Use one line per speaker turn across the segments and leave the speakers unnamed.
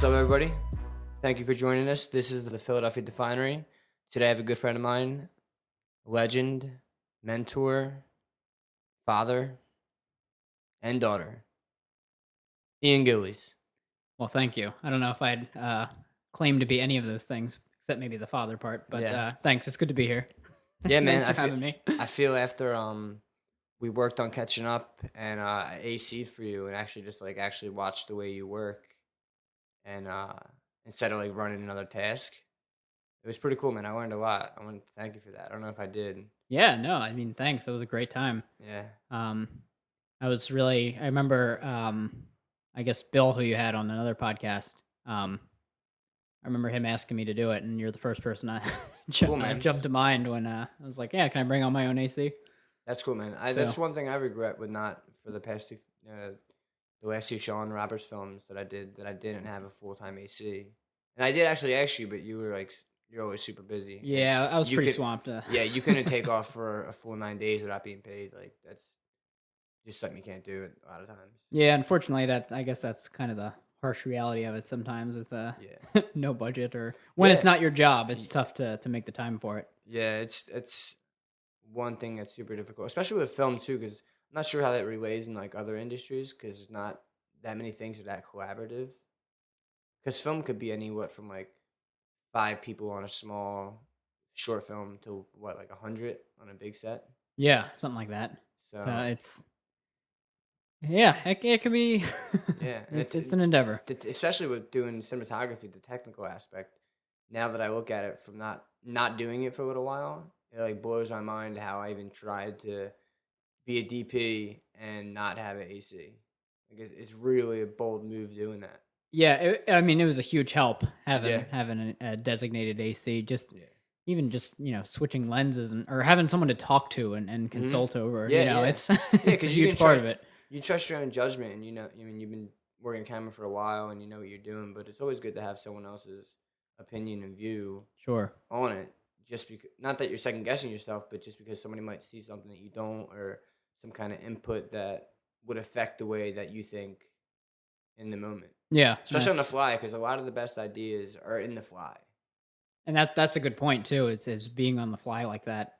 What's up, everybody? Thank you for joining us. This is the Philadelphia Definery. Today I have a good friend of mine, legend, mentor, father, and daughter, Ian Gillies.
Well, thank you. I don't know if I'd claim to be any of those things, except maybe the father part. But
Yeah.
thanks. It's good to be here.
Yeah, man.
Thanks for having me.
I feel after we worked on catching up and I AC'd for you and actually just actually watched the way you work and instead of running another task. It was pretty cool, man. I learned a lot. I want to thank you for that. I don't know if I did.
Yeah, no, I mean, thanks. It was a great time.
Yeah.
Um, I remember, I guess Bill, who you had on another podcast, I remember him asking me to do it, and you're the first person I
Cool, man.
jumped to mind when I was like, yeah, can I bring on my own AC?
That's cool, man.
So,
That's one thing I regret with not for the past the last two Sean Roberts films that I didn't have a full-time AC. And I did actually ask you, but you were you're always super busy.
yeah, I was
You
pretty
could,
swamped.
yeah, you couldn't take off for a full 9 days without being paid. That's just something you can't do a lot of times.
Yeah, unfortunately, I guess that's kind of the harsh reality of it sometimes with
Yeah.
no budget or when it's
Yeah.
not your job, it's tough to make the time for it.
Yeah, it's one thing that's super difficult, especially with film too, because I'm not sure how that relays in other industries, because there's not that many things that are that collaborative. Because film could be anywhere from 5 people on a small short film to what 100 on a big set.
Yeah, something like that. So
So
it can be
yeah, and
it's an endeavor.
especially with doing cinematography, the technical aspect. Now that I look at it from not doing it for a little while, it blows my mind how I even tried to be a DP and not have an AC. It's really a bold move doing that.
Yeah, I mean, it was a huge help
Yeah.
having a designated AC. Just
Yeah.
even just switching lenses or having someone to talk to and consult over.
Yeah, yeah.
It's
Yeah,
it's a
because you
huge
can
part
trust
of it.
you trust your own judgment, and I mean, you've been working camera for a while, and you know what you're doing. But it's always good to have someone else's opinion and view
Sure.
on it. Just because, not that you're second guessing yourself, but just because somebody might see something that you don't, or some kind of input that would affect the way that you think in the moment,
Yeah,
especially on the fly, because a lot of the best ideas are in the fly.
and that's a good point too. Is being on the fly like that.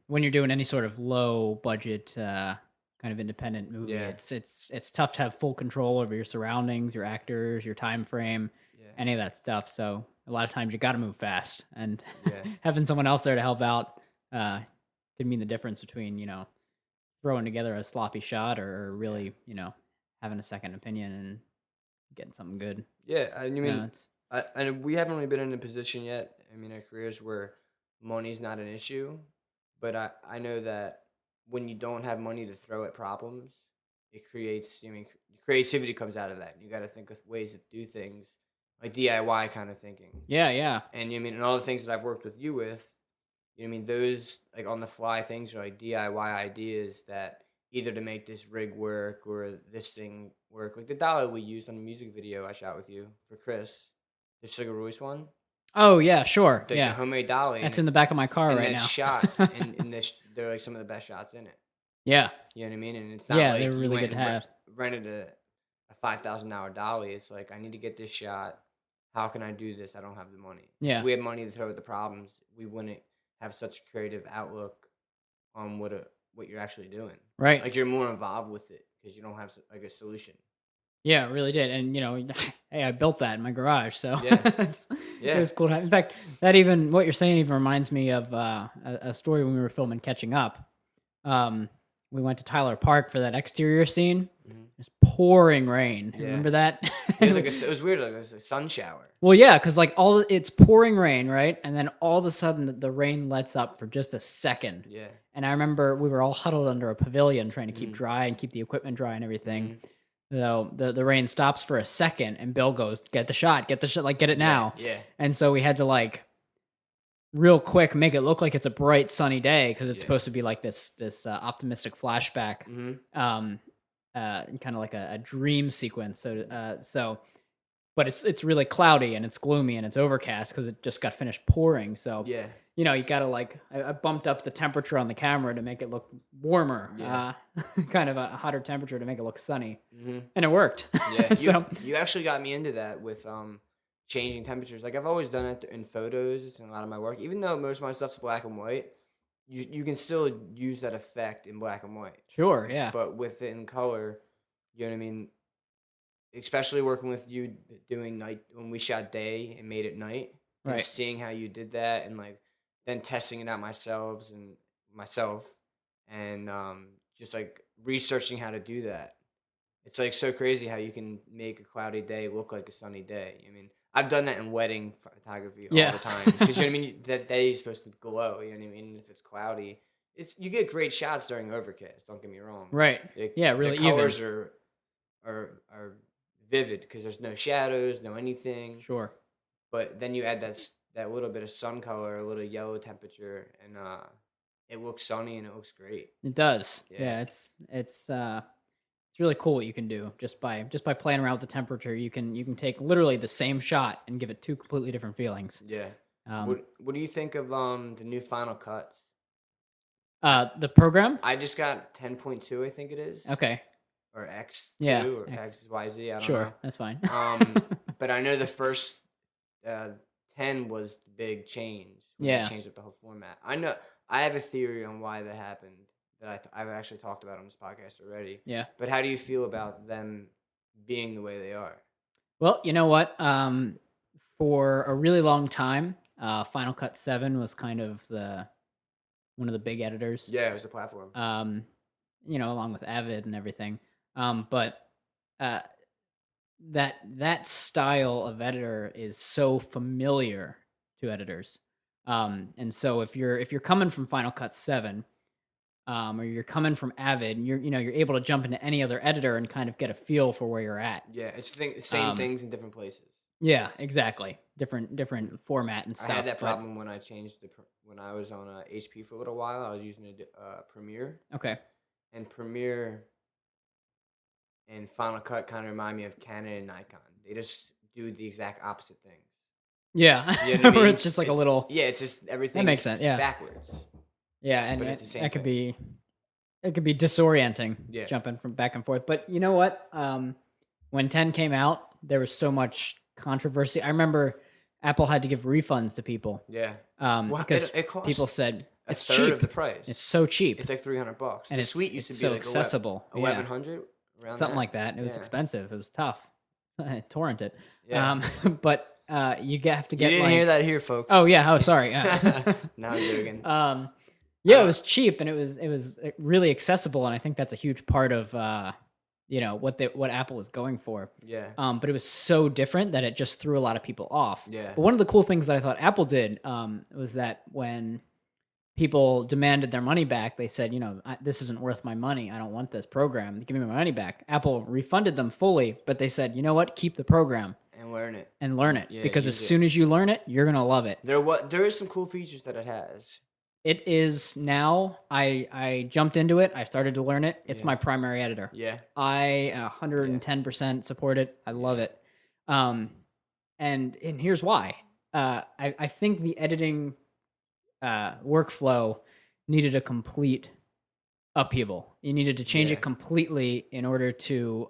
When you're doing any sort of low budget kind of independent movie,
Yeah.
it's tough to have full control over your surroundings, your actors, your time frame,
Yeah.
any of that stuff. So a lot of times you got to move fast, and
Yeah.
having someone else there to help out can mean the difference between throwing together a sloppy shot or really having a second opinion and getting something good.
Yeah, and you
No,
mean, and we haven't really been in a position yet. I mean, our careers where money's not an issue, but I know that when you don't have money to throw at problems, it creates. I mean, creativity comes out of that. You got to think of ways to do things, like DIY kind of thinking.
yeah.
And you mean, and all the things that I've worked with you with, I mean, those on the fly things are DIY ideas that either to make this rig work or this thing work. Like the dolly we used on the music video I shot with you for Chris, the Sugar Royce one,
Oh yeah, sure.
the
Yeah.
homemade dolly,
That's in the back of my car
and
right
that
now.
shot, and they're some of the best shots in it.
Yeah.
You know what I mean? And it's not
Yeah,
like
they're
you
really
went
good to
and
have.
rented a $5,000 dolly. It's like, I need to get this shot. How can I do this? I don't have the money.
Yeah.
If we had money to throw at the problems, we wouldn't have such a creative outlook on what you're actually doing.
Right.
Like, you're more involved with it because you don't have a solution.
Yeah, it really did. And hey, I built that in my garage, so
Yeah.
it was cool to have. In fact, what you're saying even reminds me of a story when we were filming Catching Up. We went to Tyler Park for that exterior scene.
Mhm.
It's pouring rain.
Yeah.
Remember that?
It was it was weird. Like, it was a sun shower.
Well, yeah, because it's pouring rain, right? And then all of a sudden the rain lets up for just a second.
Yeah.
And I remember we were all huddled under a pavilion trying to keep
Mhm.
dry and keep the equipment dry and everything.
Mhm.
So the rain stops for a second, and Bill goes, "Get the shot, like get it now."
Yeah.
And so we had to real quick make it look like it's a bright sunny day because it's
Yeah.
supposed to be like this optimistic flashback,
Mhm.
kind of like a dream sequence. So but it's really cloudy and it's gloomy and it's overcast because it just got finished pouring. So,
Yeah.
you gotta like I bumped up the temperature on the camera to make it look warmer,
Yeah.
kind of a hotter temperature to make it look sunny,
Hmm.
and it worked.
Yeah. You
So
you actually got me into that with changing temperatures. Like I've always done it in photos and a lot of my work. Even though most of my stuff's black and white, you can still use that effect in black and white.
sure, yeah,
But with it in color, you know what I mean? Especially working with you doing night when we shot day and made it night and
right,
seeing how you did that and like then testing it out myself and just like researching how to do that. It's like so crazy how you can make a cloudy day look like a sunny day. I mean, I've done that in wedding photography all
yeah,
the time because you know what I mean. That day is supposed to glow. You know what I mean. If it's cloudy, you get great shots during overcast. Don't get me wrong.
right, yeah,
The
really even,
colors are vivid because there's no shadows, no anything.
sure.
But then you add that little bit of sun color, a little yellow temperature, and it looks sunny and it looks great.
It does,
Yeah,
yeah. It's really cool what you can do just by playing around with the temperature. You can take literally the same shot and give it two completely different feelings.
yeah.
Um,
What do you think of the new Final Cuts?
the program,
I just got 10.2, I think it is,
okay,
or
yeah,
X2 or XYZ. I don't
sure,
know.
that's fine.
But I know the first uh, 10 was the big change when they
Yeah,
changed up the whole format. I know I have a theory on why that happened that I've actually talked about on this podcast already.
yeah.
But how do you feel about them being the way they are?
Well, you know what? For a really long time, Final Cut 7 was kind of the one of the big editors.
Yeah, it was the platform.
Um, along with Avid and everything. But uh, that style of editor is so familiar to editors. And so if you're coming from Final Cut 7, or you're coming from Avid, and you're able to jump into any other editor and kind of get a feel for where you're at.
Yeah, it's the same
Um,
things in different places.
yeah, exactly. Different format and
I had
stuff.
that
But
problem when I changed when I was on HP for a little while. I was using a Premiere,
okay,
and Premiere and Final Cut kind of remind me of Canon and Nikon. They just do the exact opposite things.
yeah,
You know what I
where
mean?
it's just like a little.
It's just
That makes
everything's
sense. Yeah,
backwards,
yeah, and
but it's the same
that could
thing.
be disorienting
Yeah,
jumping from back and forth. But you know what? When 10 came out, there was so much controversy. I remember Apple had to give refunds to people,
yeah. Well,
because
it
people
costs
said
a
it's
third
cheap.
of the price.
It's so cheap,
It's like $300.
and
The suite used to
it's
be
so
like
accessible. Yeah,
1100 around
something
that.
like that. It was
Yeah,
expensive. It was tough. I torrent it.
yeah.
But have to
You
get
didn't hear
like.
that here, folks.
Oh yeah. Oh sorry. Yeah.
No, I'm joking.
Yeah, it
Uh,
was cheap and it was really accessible, and I think that's a huge part of what Apple was going for.
yeah,
But it was so different that it just threw a lot of people off.
yeah,
But one of the cool things that I thought Apple did was that when people demanded their money back, they said, this isn't worth my money. I don't want this program. Give me my money back. Apple refunded them fully, but they said, you know what? Keep the program
and learn it.
and learn it,
Yeah,
because as
use it.
soon as you learn it, you're gonna love it.
There is some cool features that it has.
It is now. I jumped into it. I started to learn it. It's
Yeah,
my primary editor.
yeah,
I
yeah,
110% support it. I love
yeah,
it. Um, and here's why. I think the editing workflow needed a complete upheaval. You needed to change
yeah,
it completely in order to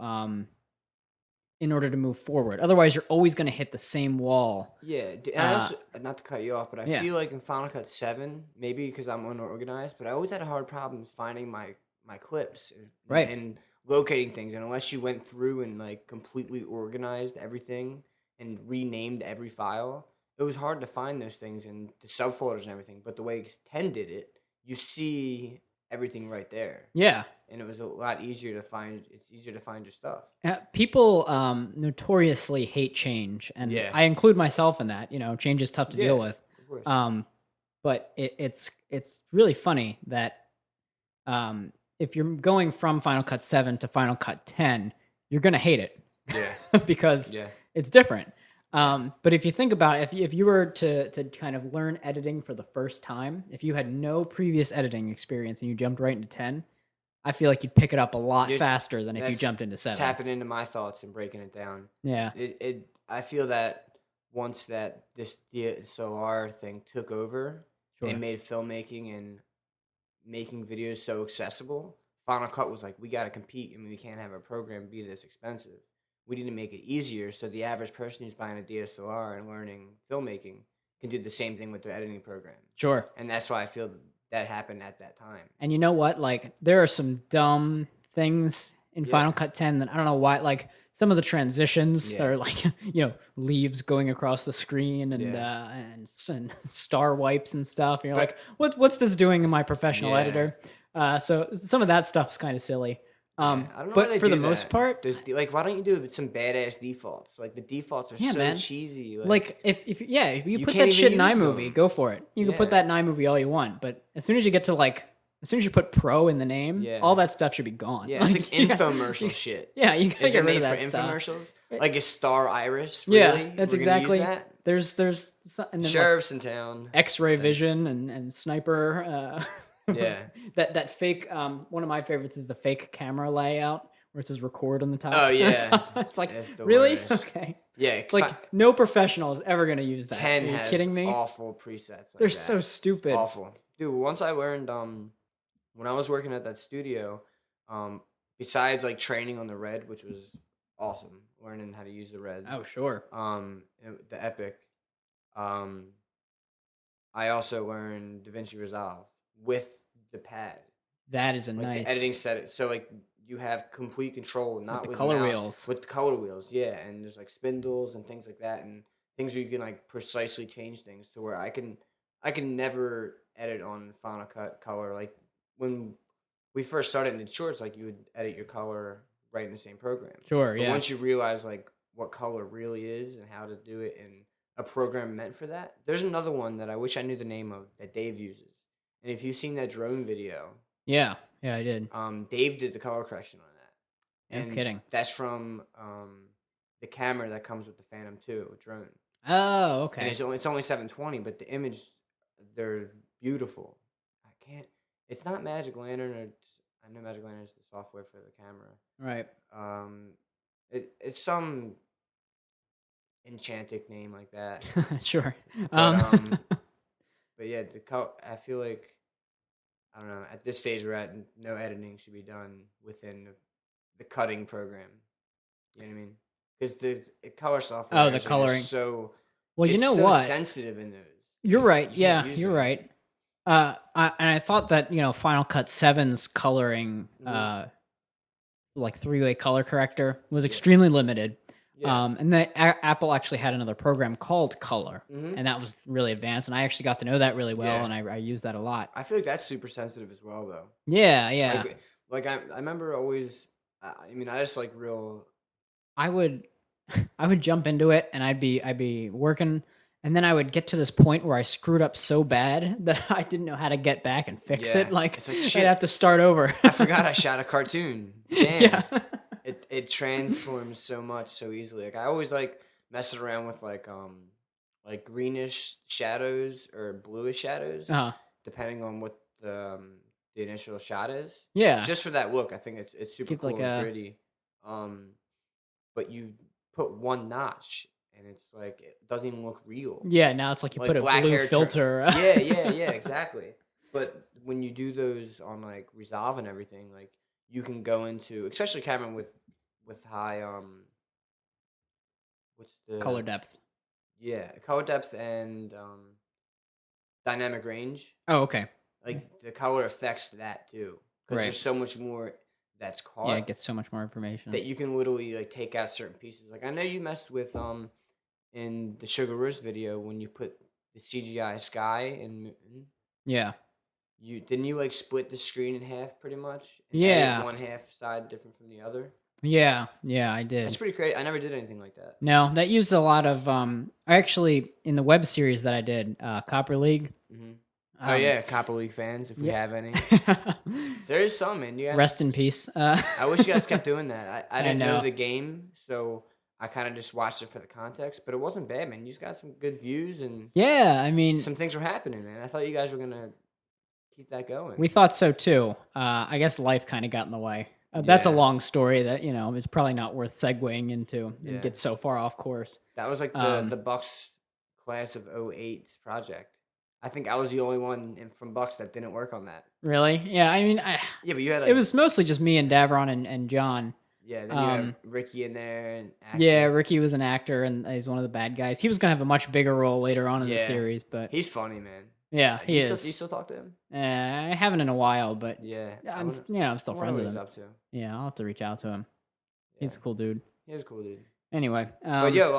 move forward. Otherwise, you're always going to hit the same wall.
yeah. And I
Uh,
also, not to cut you off, but I
yeah.
feel like in Final Cut 7, maybe because I'm unorganized, but I always had hard problems finding my clips
Right.
and locating things. And unless you went through and like completely organized everything and renamed every file, it was hard to find those things and the subfolders and everything. But the way 10 did it, you see everything right there.
Yeah.
And it was a lot easier to find. It's easier to find your stuff.
People notoriously hate change, and
Yeah.
I include myself in that. Change is tough to deal
Yeah,
with.
of course.
But it's really funny that if you're going from Final Cut 7 to Final Cut 10, you're gonna hate it
Yeah.
because
Yeah.
it's different. But if you think about it, if you were to kind of learn editing for the first time, if you had no previous editing experience and you jumped right into 10, I feel like you'd pick it up a lot
You're
faster than if you
that's
jumped into 7.
tapping into my thoughts and breaking it down.
Yeah,
I feel that once that this DSLR thing took over and
sure.
made filmmaking and making videos so accessible, Final Cut was like, we got to compete. I mean, we can't have a program be this expensive. We need to make it easier so the average person who's buying a DSLR and learning filmmaking can do the same thing with their editing program.
Sure.
And that's why I feel that happened at that time.
And you know what? Like, there are some dumb things in
Yeah.
Final Cut 10 that I don't know why. Like, some of the transitions that
Yeah.
are like, leaves going across the screen and
Yeah.
and star wipes and stuff. And you're
But
like, what's this doing in my professional
yeah.
editor? So some of that stuff's kind of silly.
Yeah, I don't know why
But
they
for the
do
most
that.
part,
Like, why don't you do some badass defaults? Like, the defaults are
yeah,
so
man.
cheesy.
Like if you
you
put
can't
that shit in
even use
iMovie,
them.
go for it. You can put
Yeah,
that in iMovie all you want, but as soon as you get to as soon as you put pro in the name,
yeah,
all that stuff should be gone.
yeah. It's like infomercial
you,
shit.
yeah, you gotta
Is
get
it
rid of
made for
that stuff.
infomercials? Like, is Star Iris
Yeah,
really?
that's
We're gonna use
exactly.
that?
And then like
Sheriff's in town.
X-ray
Then
vision and sniper.
yeah.
That fake. One of my favorites is the fake camera layout where it says record on the
Oh
top.
yeah,
It's like
that's the
really
worst.
okay.
Yeah,
Like no professional is ever gonna use that. Are
10
you
has
kidding me?
awful presets
They're
like
so
that.
stupid.
Awful, dude. Once I learned when I was working at that studio, um, besides like training on the Red, which was awesome, learning how to use the Red,
Oh, sure.
the Epic, um, I also learned DaVinci Resolve with the pad,
That is a
like the
nice
editing set. So like you have complete control,
with
not
the
with the
color
mouse,
wheels.
with the color wheels. Yeah, and there's like spindles and things like that, and things where you can like precisely change things to where I can never edit on Final Cut color. Like when we first started in the shorts, like you would edit your color right in the same program.
Sure,
But
yeah.
once you realize like what color really is and how to do it in a program meant for that, there's another one that I wish I knew the name of that Dave uses. And if you've seen that drone video,
Yeah. Yeah, I did.
Dave did the color correction on that,
No
and
kidding.
that's from the camera that comes with the Phantom 2 drone.
Oh,
And
okay.
it's only 720, but the image they're beautiful. I can't. It's not Magic Lantern. I know Magic Lantern is the software for the camera.
Right.
Um, it's some enchantic name like that.
Sure.
But
Um
but yeah, I feel like I don't know. At this stage we're at, no editing should be done within the cutting program. You know what I mean? Because the color software and
Oh, the
everything is
coloring.
so
Well, you
it's
know
so
what?
sensitive in those.
You're right.
You can't
Yeah,
use
you're
them.
right. And I thought that, Final Cut 7's coloring
Hmm.
like three-way color corrector was
Yeah.
extremely limited.
Yeah.
And Apple actually had another program called Color,
Hmm.
and that was really advanced. And I actually got to know that really well,
Yeah.
and I use that a lot.
I feel like that's super sensitive as well, though.
Yeah, yeah.
Like I remember always. I mean, I just like real.
I would I would jump into it, and I'd be working, and then I would get to this point where I screwed up so bad that I didn't know how to get back and fix
Yeah,
it. Like
it's like
I'd
shit.
have to start over.
I forgot I shot a cartoon.
Yeah.
Damn. It transforms so much so easily. Like I always like messing around with like greenish shadows or bluish shadows,
Uh-huh.
depending on what the initial shot is.
Yeah.
Just for that look, I think it's super
Give like
cool and
a
gritty. Um, but you put one notch and it's like it doesn't even look real.
yeah, now it's like you put
Like
a
black
blue
hair
filter.
yeah, yeah, yeah, exactly. But when you do those on like Resolve and everything, like you can go into, especially camera with high what's
color
the
depth.
yeah, color depth and dynamic range.
Oh, okay.
Like the color affects that too, because
Right.
there's so much more that's
Yeah, it
caught
gets so much more information.
that you can literally like take out certain pieces. Like I know you messed with in the Sugar Rush video when you put the CGI sky and moon.
Yeah.
You didn't you like split the screen in half pretty much and edit
Yeah.
one half side different from the other?
Yeah. Yeah, I
That's
did.
pretty crazy. I never did anything like that.
No, that used a lot of I actually in the web series that I did, Copper League.
Hmm. Oh
Um
yeah, Copper League fans, if we
yeah.
have any. There is some, man. You guys,
Rest in peace.
I wish you guys kept doing that. I
I
didn't know
know.
the game, so I kind of just watched it for the context. But it wasn't bad, man. You just got some good views and
Yeah, I mean,
some things were happening, man. I thought you guys were gonna keep that going.
We thought so too. I guess life kind of got in the way. That's a
Yeah,
long story that it's probably not worth segueing into and
yeah.
get so far off course.
That was like the
Um,
Bucks class of '08 project. I think I was the only one from Bucks that didn't work on that.
really? Yeah. I mean,
Yeah, but you had
it
like
was mostly just me and Davron and John.
yeah, then you have
Um,
Ricky in there and
yeah,
acting.
Ricky was an actor and he's one of the bad guys. He was gonna have a much bigger role later on in the
Yeah,
series, but
he's funny, man.
yeah,
Do
he
you
is.
still talk to him?
I haven't in a while, but
Yeah,
I'm
I
still
wonder
friends
what
with
he's
him.
up to.
Yeah, I'll have to reach out to him. He's
Yeah,
a cool dude.
he's a cool dude.
Anyway,
But yo,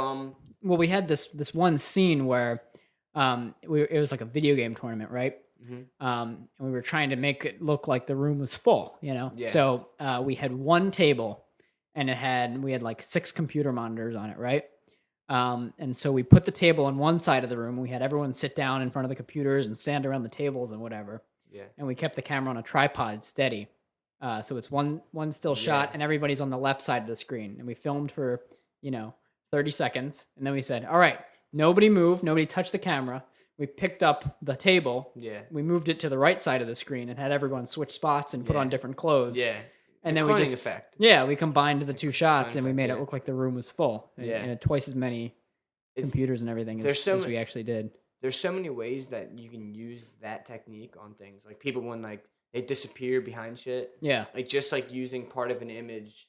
well, we had this one scene where it was like a video game tournament, right?
mhm,
And we were trying to make it look like the room was full, you know.
yeah,
So we had one table, and we had like 6 computer monitors on it, right? And so we put the table on one side of the room. We had everyone sit down in front of the computers and stand around the tables and whatever.
yeah,
And we kept the camera on a tripod steady. So it's one still
yeah,
shot, and everybody's on the left side of the screen. And we filmed for you know 30 seconds, and then we said, "All right, nobody move, nobody touch the camera." We picked up the table,
yeah,
we moved it to the right side of the screen, and had everyone switch spots and put on
yeah,
different clothes.
yeah.
And
The
then we
cloning
just
effect.
we combined the two shots,
Cloning
and we
effect.
made it
Yeah,
look like the room was full,
yeah.
and twice as many
It's
computers and everything
there's so
as
many
we actually did.
there's so many ways that you can use that technique on things. Like people when like they disappear behind shit,
Yeah,
like just like using part of an image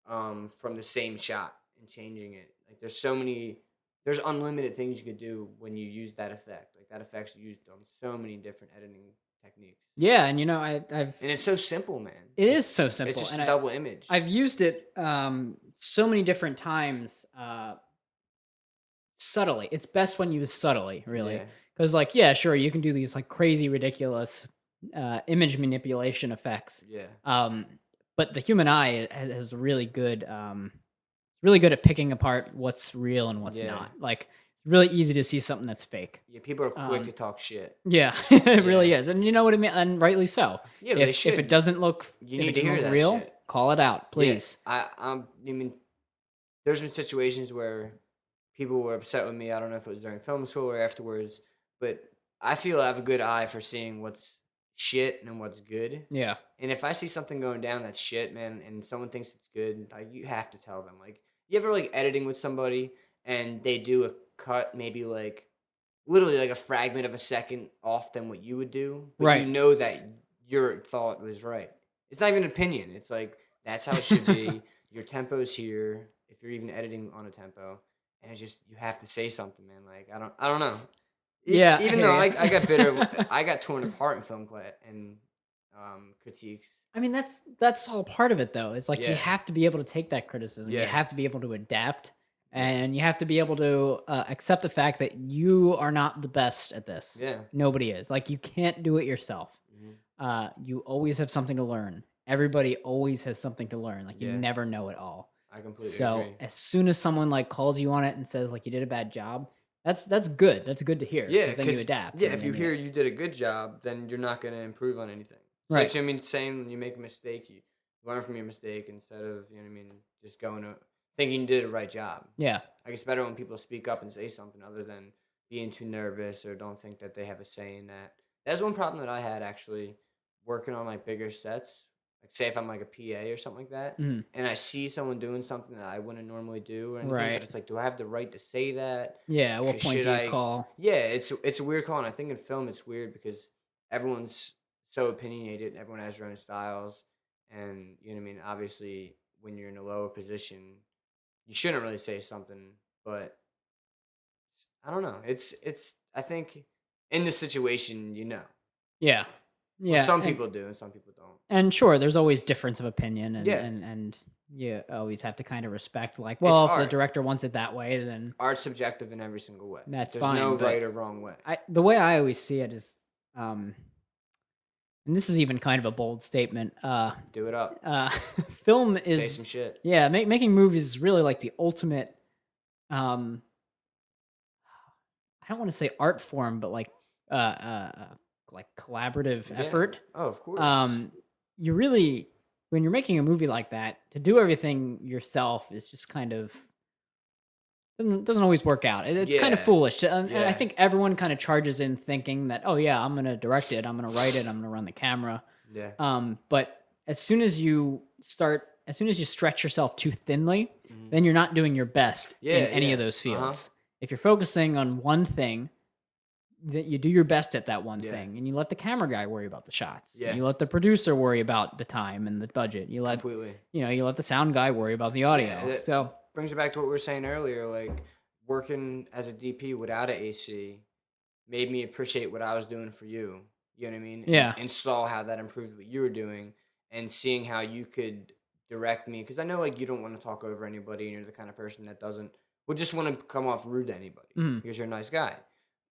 from the same shot and changing it. Like there's unlimited things you could do when you use that effect. Like that effect's used on so many different editing techniques.
yeah, and I've
And it's so simple, man.
it is so
It's
simple,
just
and
a double image.
I've used it so many different times subtly. It's best when used subtly, really.
Yeah.
Because, like, yeah, sure, you can do these like crazy, ridiculous image manipulation effects.
Yeah.
Um, but the human eye has really good at picking apart what's real and what's
Yeah.
not. Like, it's really easy to see something that's fake.
Yeah, people are quick to
Um,
talk shit.
yeah, it really
Yeah.
is, and you know what I mean, and rightly so.
Yeah, they
If it
should.
doesn't look
You need to hear that
real,
shit.
call it out,
Yeah.
please.
I mean there's been situations where people were upset with me. I don't know if it was during film school or afterwards, but I feel I have a good eye for seeing what's shit and what's good.
Yeah,
And if I see something going down that's shit, man, and someone thinks it's good, like you have to tell them. Like you ever like editing with somebody and they do a cut, maybe like literally like a fragment of a second off than what you would do, but you
right.
know that your thought was right. It's not even an opinion. It's like that's how it should be. Your tempo's here. If you're even editing on a tempo, and it's just you have to say something, man. Like I don't know.
Yeah, I
Even
hear
though
you.
I got bitter, I got torn apart in film class and critiques.
I mean, that's all part of it, though. It's like you
Yeah,
have to be able to take that criticism. You
yeah,
have to be able to adapt,
yeah,
and you have to be able to accept the fact that you are not the best at this.
yeah.
Nobody is. Like you can't do it yourself.
Hmm.
You always have something to learn. Everybody always has something to learn. Like you
Yeah,
never know it all.
I completely
So
agree.
as soon as someone like calls you on it and says like you did a bad job, that's good. That's good to hear
Yeah,
because then you
because
adapt.
yeah,
And
if you
then
hear you did a good job, then you're not gonna improve on anything. It's like
right.
so I mean, saying when you make a mistake, you learn from your mistake instead of you know what I mean, just going to thinking you did a right job.
Yeah.
Like it's better when people speak up and say something other than being too nervous or don't think that they have a say in that. That's one problem that I had actually working on like bigger sets. Like say if I'm like a PA or something like that,
Mhm.
and I see someone doing something that I wouldn't normally do or anything, but
Right.
it's like, do I have the right to say that?
Yeah. What point
Should
do you
I?
call?
Yeah, it's a weird call, and I think in film it's weird because everyone's so opinionated, and everyone has their own styles, and you know what I mean. Obviously, when you're in a lower position, you shouldn't really say something, but I don't know. It's I think in this situation, you know,
Yeah.
well,
Yeah.
some people do and some people don't.
And sure, there's always difference of opinion,
Yeah,
and you always have to kind of respect. Like,
it's
well, if the
art.
director wants it that way, then
Art's subjective in every single way. Like,
that's
there's no
fine. But
right or wrong way.
the way I always see it is, um, and this is even kind of a bold statement.
Do it up.
Uh, film
Say
is,
some shit.
yeah, making movies is really like the ultimate. Um, I don't want to say art form, but uh, uh, uh, like collaborative
Yeah.
effort.
Oh, of course.
Um, you really, when you're making a movie like that, to do everything yourself is just kind of doesn't always work out. It's kind of
Yeah,
foolish, and I
yeah,
think everyone kind of charges in thinking that, oh yeah, I'm gonna direct it, I'm gonna write it, I'm gonna run the camera.
yeah,
But as soon as you stretch yourself too thinly,
mhm.
then you're not doing your best in
Yeah,
any of
yeah,
those
uh-huh,
fields. If you're focusing on one thing, that you do your best at that one
yeah,
thing, and you let the camera guy worry about the shots, and
yeah,
you let the producer worry about the time and the budget.
completely.
You let the sound guy worry about the
Yeah,
audio.
that
So
brings it back to what we were saying earlier, like, working as a DP without a AC made me appreciate what I was doing for you, you know what I mean?
yeah,
And saw how that improved what you were doing, and seeing how you could direct me, because I know, like, you don't wanna talk over anybody, and you're the kind of person that doesn't would just wanna come off rude to anybody,
mhm,
because you're a nice guy.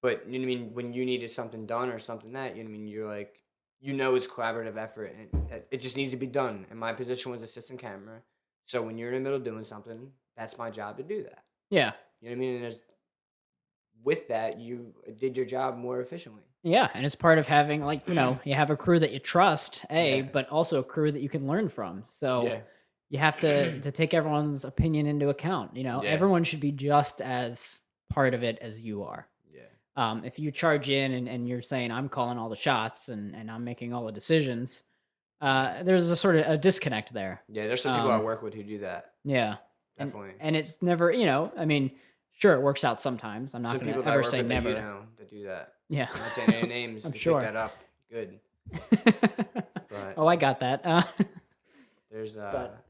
But, you know what I mean, when you needed something done or something that, you know what I mean, you're like, you know it's collaborative effort, and it just needs to be done, and my position was assistant camera, so when you're in the middle of doing something, that's my job to do that.
yeah.
You know what I mean? And there's with that, you did your job more efficiently.
Yeah, and it's part of having, like, you have a crew that you trust,
Yeah.
but also a crew that you can learn from. So
Yeah.
you have to take everyone's opinion into account.
Yeah.
Everyone should be just as part of it as you are.
Yeah.
If you charge in and you're saying I'm calling all the shots and I'm making all the decisions, there's a sort of a disconnect there.
Yeah, there's some people I
Um,
work with who do that,
yeah, and
definitely.
and it's never, I mean, sure, it works out sometimes. I'm not
Some
gonna
people that I
ever
work
say
with that you
never.
know that do that.
Yeah,
I'm not saying any names,
I'm
you pick
sure.
that up, good. But
Oh, I got that.
there's
But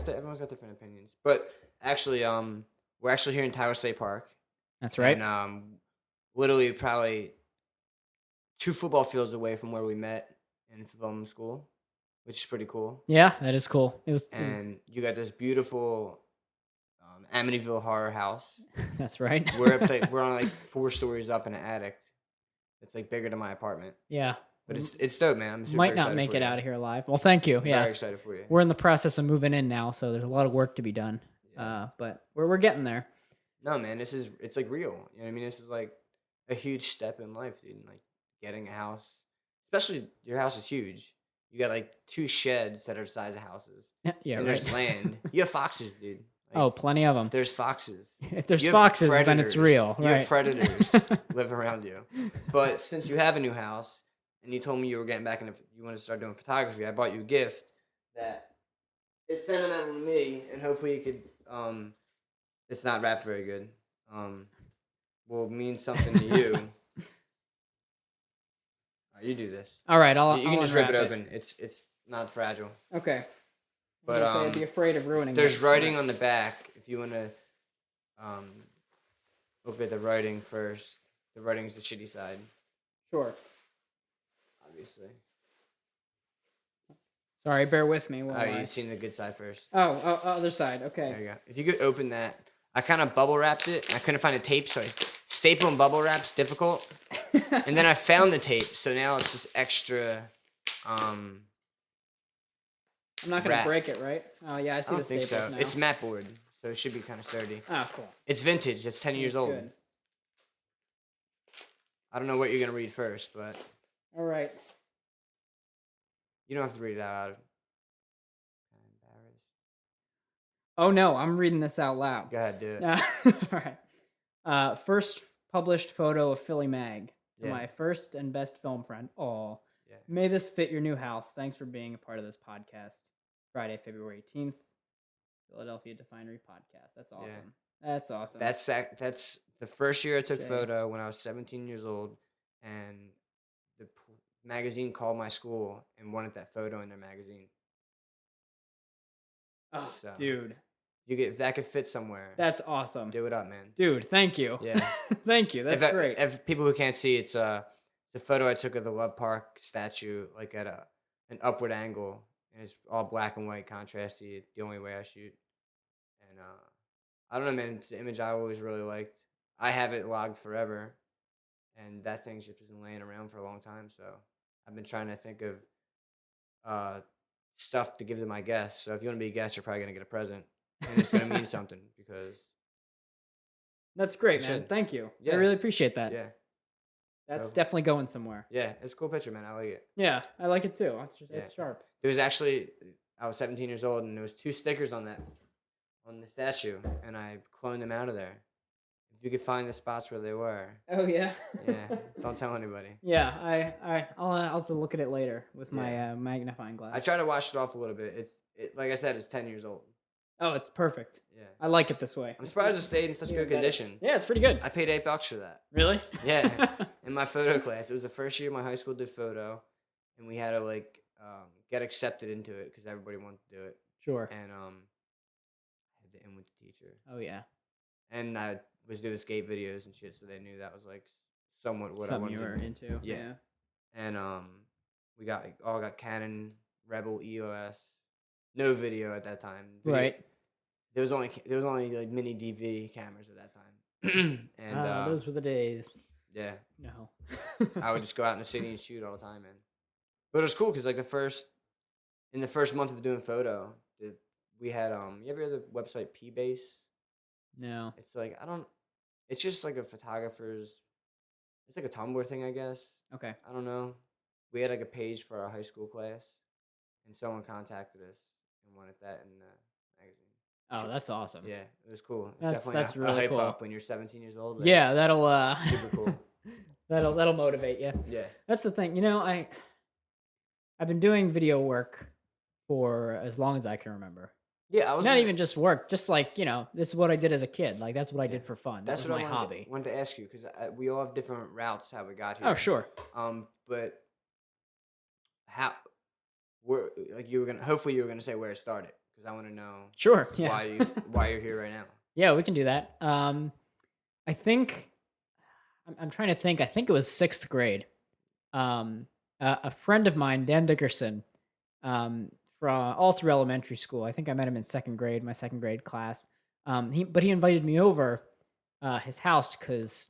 everyone's got different opinions. But actually, we're actually here in Tower State Park,
that's right.
and literally probably 2 football fields away from where we met in film school, which is pretty cool.
Yeah, that is cool. It was
And you got this beautiful Amityville horror house.
that's right.
We're on like 4 stories up in an attic. It's like bigger than my apartment,
Yeah.
but it's dope, man. I'm super
Might not
excited
make
for
it
you.
out of here alive. Well, thank you. Yeah.
Very excited for you.
We're in the process of moving in now, so there's a lot of work to be done.
Yeah.
But we're getting there.
No, man, it's like real. You know what I mean? This is like a huge step in life, dude. Like getting a house, especially your house is huge. You got like 2 sheds that are the size of houses,
Yeah,
and there's
right.
land. You have foxes, dude. Like
Oh, plenty of them.
there's foxes.
If there's
You have
foxes, then it's
predators.
real,
You have
right?
predators live around you. But since you have a new house and you told me you were getting back into you wanted to start doing photography, I bought you a gift that is sentimental to me, and hopefully you could it's not wrapped very good. Um will mean something to you. You do this.
All right,
You can
I'll
just rip it
unwrap it.
open. It's not fragile.
Okay. I was
But
gonna say I'd be afraid of ruining
there's
it.
writing on the back if you want to um look at the writing first. The writing's the shitty side,
Sure.
obviously.
Sorry, bear with me while
Oh,
I.
you've seen the good side first.
Other side.
There
Okay.
you go. If you could open that, I kind of bubble wrapped it. I couldn't find a tape, so I staple and bubble wrap's difficult. And then I found the tape, so now it's just extra.
I'm not gonna
wrap.
break it, right? Oh yeah, I
I
see the
don't think
staples
so.
now.
It's matte board, so it should be kind of sturdy.
Oh, cool.
It's vintage. It's 10 years
That's
old.
good.
I don't know what you're gonna read first, but
All right.
you don't have to read it out. I'm embarrassed.
Oh no, I'm reading this out loud.
Go ahead, do it.
All right. First published photo of Philly Mag to
Yeah.
my first and best film friend. Oh,
Yeah.
may this fit your new house. Thanks for being a part of this podcast. Friday, February 18th, Philadelphia Definery podcast. That's awesome.
Yeah.
That's awesome.
That's the first year I took
Jay.
photo when I was 17 years old, and the magazine called my school and wanted that photo in their magazine.
Oh,
So
dude,
you get if that could fit somewhere.
that's awesome.
Do it up, man.
Dude, thank you.
Yeah.
Thank you. That's great.
If people who can't see, it's the photo I took of the Love Park statue, like at an upward angle, and it's all black and white, contrasty. The only way I shoot, and I don't know, man. It's an image I always really liked. I have it logged forever, and that thing's just been laying around for a long time. So I've been trying to think of stuff to give to my guests. So if you want to be a guest, you're probably gonna get a present, and it's gonna mean something because
That's great,
you
man.
should.
Thank you. I
Yeah.
really appreciate that.
Yeah,
That's
so-
definitely going somewhere.
yeah, it's a cool picture, man. I like it.
Yeah, I like it too. It's
Yeah.
sharp.
There was actually I was 17 years old, and there was 2 stickers on the statue, and I cloned them out of there. you could find the spots where they were.
Oh yeah.
Yeah, don't tell anybody.
Yeah, I'll have to look at it later with
Yeah,
my magnifying
I
glass.
try to wash it off a little bit. Like I said, it's 10 years old.
Oh, it's perfect.
Yeah,
I like it this way.
I'm surprised it stayed in such
Even
good
better.
condition.
Yeah, it's pretty good.
I paid $8 for that.
Really?
Yeah, in my photo class, it was the first year my high school did photo, and we had to like get accepted into it because everybody wanted to do it,
Sure.
and I had to in with the teacher,
Oh yeah.
and I was doing skate videos and shit, so they knew that was like somewhat what I
Something you
wanted
were
to do.
into.
Yeah,
Yeah.
and we all got Canon Rebel EOS, no video at that time.
Right.
There was only like mini DV cameras at that time, and
Those were the days.
yeah,
No.
I would just go out in the city and shoot all the time, man. But it was cool because like in the first month of doing photo, we had you ever heard of the website P-Base?
No.
It's like I don't. It's just like a photographer's. It's like a Tumblr thing, I guess.
Okay.
I don't know. We had like a page for our high school class, and someone contacted us and wanted that in the magazine.
Oh, that's awesome.
Yeah, it was cool. It's
That's
definitely
that's
a
really
hype
cool.
up when you're 17 years old. Like,
Yeah, that'll
super cool.
that'll motivate you.
Yeah.
That's the thing. You know, I've been doing video work for as long as I can remember.
Yeah, I was
Not
gonna-
even just work, just like, this is what I did as a kid. Like that's what I
Yeah.
did for fun. That
That's
was
what
my
I
hobby.
wanted to ask you because we all have different routes how we got here.
Oh, sure.
But how where like you were gonna hopefully you were gonna say where it started because I want to know
Sure. Yeah.
why you're here right now.
Yeah, we can do that. I think I'm trying to think. I think it was 6th grade. A friend of mine, Dan Dickerson, from all through elementary school. I think I met him in 2nd grade, my 2nd grade class. He invited me over his house because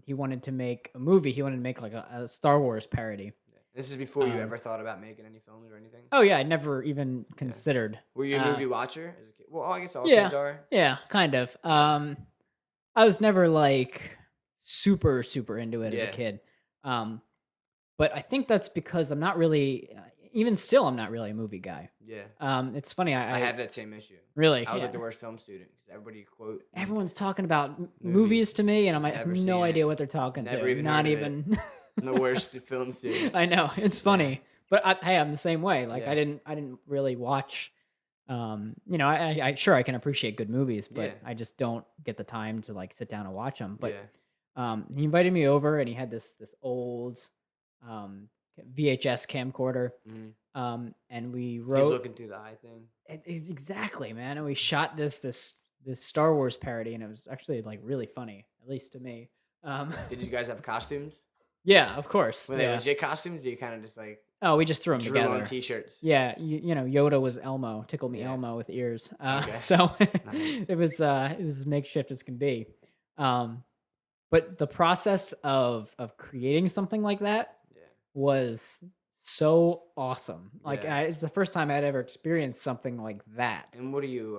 he wanted to make a movie. He wanted to make like a Star Wars parody.
This is before you ever thought about making any films or anything.
Oh yeah, I never even considered.
Were you a movie watcher as a kid? Well, I guess all
Yeah.
kids are.
Yeah, kind of. I was never like super into it as a
Yeah.
kid. But I think that's because I'm not really even still I'm not really a movie guy.
Yeah,
It's funny
I had that same issue.
really
I was
yeah.
like the worst film student because everybody quote.
Everyone's talking about movies
Movies.
to me and I'm like I have
Never
no
seen
idea
it.
what they're talking
Never
to.
even
Not
heard of it.
even
I'm the worst film student.
I know. It's funny. But hey, I'm the same way. Like
Yeah.
I didn't really watch I sure I can appreciate good movies, but
Yeah.
I just don't get the time to like sit down and watch them. But
Yeah.
he invited me over and he had this old VHS camcorder.
Mhm.
And we
He's
wrote
looking through the eye thing.
exactly, man. And we shot this Star Wars parody, and it was actually like really funny, at least to me.
Did you guys have costumes?
Yeah, of course.
Were they
Yeah.
legit costumes? Or you kind of just like
Oh, we just threw them
drew
together.
on T-shirts?
Yeah, Yoda was Elmo, tickle me
Yeah.
Elmo with ears.
Okay.
So
Nice.
it was as makeshift as can be. But the process of creating something like that
Yeah.
was so awesome. Like
Yeah.
it's the first time I'd ever experienced something like that.
And what are you?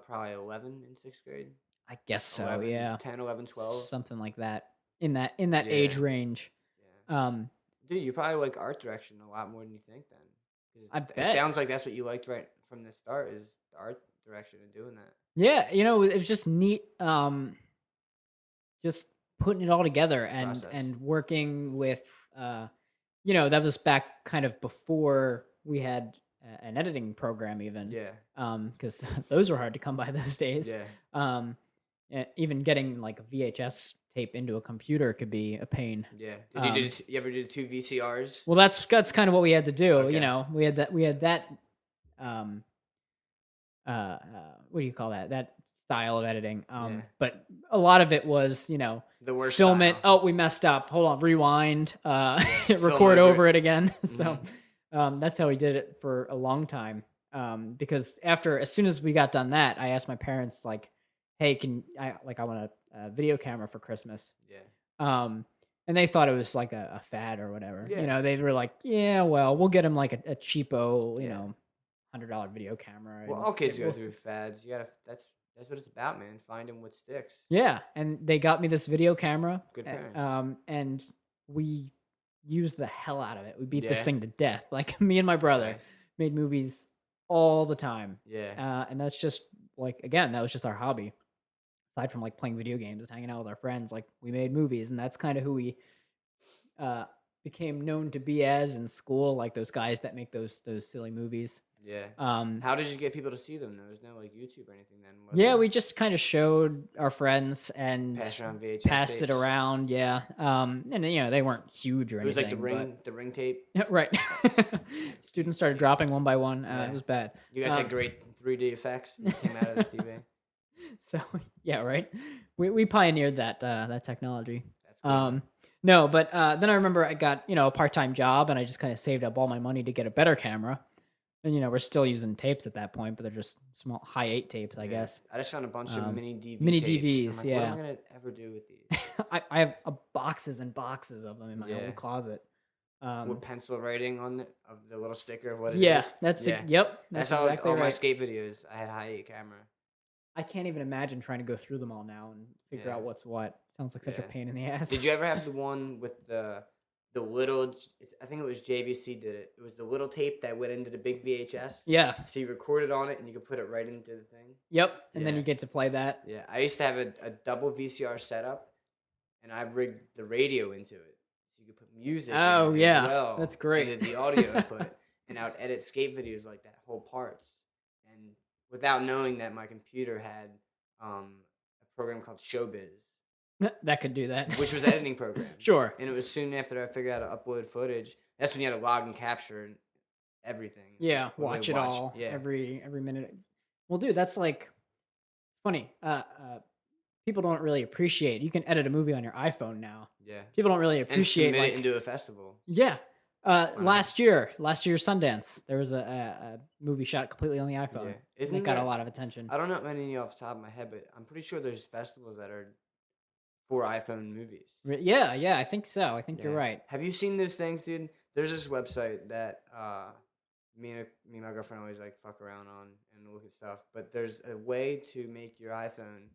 Probably 11 in 6th grade.
I guess so.
11,
Yeah,
10, 11, 12.
something like that in that
Yeah.
age range.
Yeah. Dude, you probably like art direction a lot more than you think then. 'Cause
I
it
bet.
sounds like that's what you liked right from the start is the art direction and doing that.
Yeah, it was just neat. Just putting it all together and
Process.
working with that was back kind of before we had an editing program even.
Yeah.
Because those were hard to come by those days.
Yeah.
Even getting like a VHS tape into a computer could be a pain.
Yeah. You ever did 2 VCRs?
Well, that's kind of what we had to do.
Okay.
We had that. What do you call that? That style of editing.
Yeah.
But a lot of it was,
The worst
film it.
style.
Oh, we messed up. Hold on, rewind.
Film
Record
over
over
it.
it again. So,
Mhm.
that's how we did it for a long time. Because as soon as we got done that, I asked my parents like, "Hey, I want a video camera for Christmas?"
Yeah.
And they thought it was like a fad or whatever.
Yeah.
They were like, "Yeah, well, we'll get him like a cheapo,
Yeah.
$100 video camera."
Well,
and
all kids go
we'll-
through fads. You gotta. That's what it's about, man. Finding what sticks.
Yeah, and they got me this video camera.
Good parents.
And we used the hell out of it. We beat this
Yeah.
thing to death. Like me and my brother
Nice.
made movies all the time.
Yeah.
And that's just like again, that was just our hobby. aside from like playing video games and hanging out with our friends, like we made movies, and that's kind of who we uh, became known to be as in school, like those guys that make those silly movies.
Yeah.
Um,
How did you get people to see them? There was no like YouTube or anything then, was
yeah,
there?
we just kind of showed our friends and
Pass around VHS
passed it
tapes.
around. Yeah, and they weren't huge or
It was like
anything, but
the ring tape.
right. Students started dropping one by one. It
Yeah.
was bad.
You guys had
Um,
great 3D effects that came out of the TV.
so yeah, right. We pioneered that technology.
That's cool, man.
Um, no, but then I remember I got a part time job, and I just kind of saved up all my money to get a better camera. And we're still using tapes at that point, but they're just small high 8 tapes, I
Yeah.
guess.
I just found a bunch of mini DV
Mini
tapes. I'm
DVs,
like, what am
yeah.
I gonna ever do with these?
I have boxes and boxes of them in my
Yeah.
old closet.
With
Um,
pencil writing on of the little sticker of what it
yeah,
is.
that's
Yeah.
yep,
That's
that's
how
exactly
all my
right.
skate videos. I had high 8 camera.
I can't even imagine trying to go through them all now and figure
Yeah.
out what's what. Sounds like such a
Yeah.
pain in the ass.
Did you ever have the one with the little? I think it was JVC did it. It was the little tape that went into the big VHS.
Yeah.
So you recorded on it and you could put it right into the thing.
Yep. And then
Yeah.
you get to play that.
Yeah. I used to have a double VCR setup, and I rigged the radio into it, so you could put music in
Oh
it as
yeah,
well,
that's
and
great.
then the audio input, and I would edit skate videos like that, whole parts, and without knowing that my computer had a program called Showbiz,
That could do that.
which was an editing program.
Sure.
And it was soon after I figured out how to upload footage. That's when you had to log and capture and everything.
Yeah,
When we
watch it all
Yeah.
every minute. Well, dude, that's like funny. People don't really appreciate. You can edit a movie on your iPhone now.
Yeah.
People don't really
And
appreciate
submit it
like
into a festival.
yeah.
Wow.
Last year Sundance, there was a movie shot completely on the iPhone.
Yeah.
And
Isn't
it got a
there?
lot of attention.
I don't know any off the top of my head, but I'm pretty sure there's festivals that are for iPhone movies.
Yeah, yeah, I think so. I think you're
Yeah.
right.
Have you seen those things, dude? There's this website that me and my girlfriend always like fuck around on and look at stuff. But there's a way to make your iPhone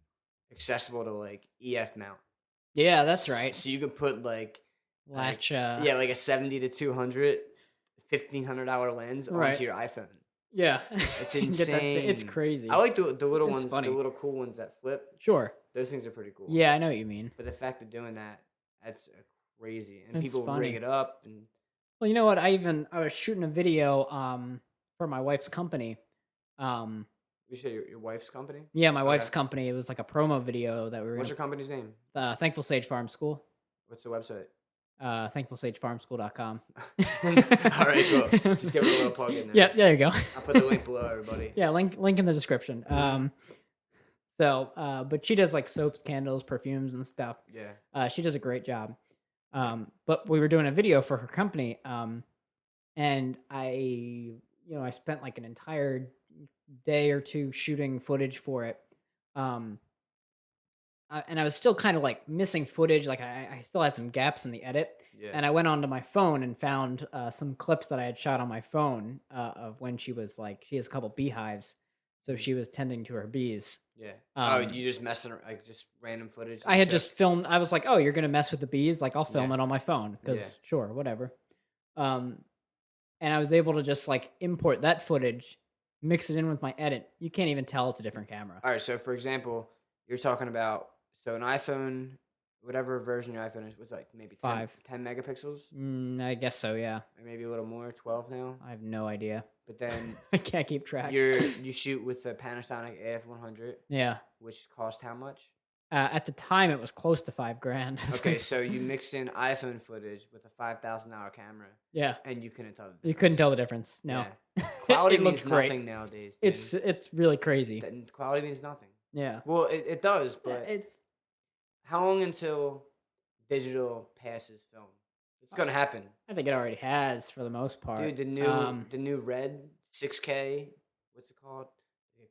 accessible to like EF mount.
Yeah, that's right.
So you could put like
Latch.
yeah, like a 70 to 200 $1,500 lens
Right.
onto your iPhone.
Yeah,
It's
You can get that it's
insane.
crazy.
I like the little
It's
ones,
funny.
the little cool ones that flip.
Sure.
Those things are pretty cool.
Yeah, I know what you mean.
But the fact of doing that, that's crazy. And
It's
people
funny.
rig it up and
Well, you know what? I was shooting a video for my wife's company.
you say your wife's company?
Yeah, my wife's
Okay.
company. It was like a promo video that we were
What's
gonna
your company's name?
Thankful Sage Farm School.
What's the website?
Thankfulsagefarmschool.com.
All right, cool. Just give it a little plug in there.
Yep, there you go.
I'll put the link below, everybody.
Yeah, link in the description. But she does like soaps, candles, perfumes, and stuff.
Yeah.
She does a great job. But we were doing a video for her company, and I spent like an entire day or two shooting footage for it. And I was still kind of like missing footage. Like I still had some gaps in the edit.
Yeah.
And I went onto my phone and found some clips that I had shot on my phone of when she has a couple beehives. So she was tending to her bees.
Yeah.
Um,
You just messing like just random footage?
I had just filmed. I was like, "Oh, you're gonna mess with the bees? Like, I'll film
Yeah.
it on my phone because
Yeah.
sure, whatever." And I was able to just like import that footage, mix it in with my edit. You can't even tell it's a different camera.
All right. So, for example, you're talking about an iPhone, whatever version your iPhone is, was like maybe 10 megapixels,
I guess so. Yeah,
or maybe a little more, 12 now.
I have no idea.
But then
I can't keep track.
you shoot with the Panasonic AF100,
Yeah.
which cost how much?
At the time, it was close to $5,000.
Okay, so you mixed in iPhone footage with a $5,000 camera,
yeah,
and you couldn't tell the difference.
you couldn't tell the difference. No,
Yeah. Quality
it
means
looked great.
nothing nowadays. Dude.
It's really crazy.
Quality means nothing.
Yeah.
Well, it does, but
It's
how long until digital passes film? It's gonna happen,
I think it already has for the most part.
dude. The new Red 6K, what's it called?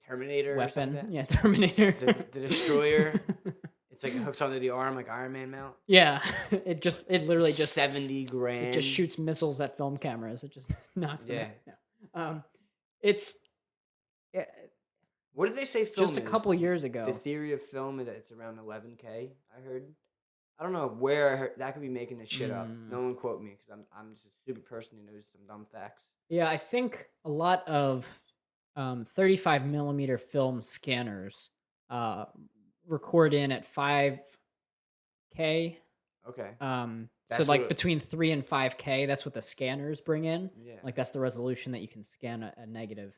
Terminator or something
weapon.
like
Yeah, Terminator.
the Destroyer. It's like it hooks onto the arm like Iron Man mount.
Yeah, it literally just
70 grand.
it just shoots missiles at film cameras. It just knocks them.
Yeah.
out. It's yeah,
What did they say film
just a
is?
couple years
The
ago.
theory of film is that it's around 11K. I heard. I don't know where I heard that could be making this shit up. No one quote me because I'm just a stupid person who knows some dumb facts.
Yeah, I think a lot of 35 millimeter film scanners record in at 5K.
Okay.
So
That's
like
what.
between 3 and 5K, that's what the scanners bring in.
Yeah.
Like that's the resolution that you can scan a negative.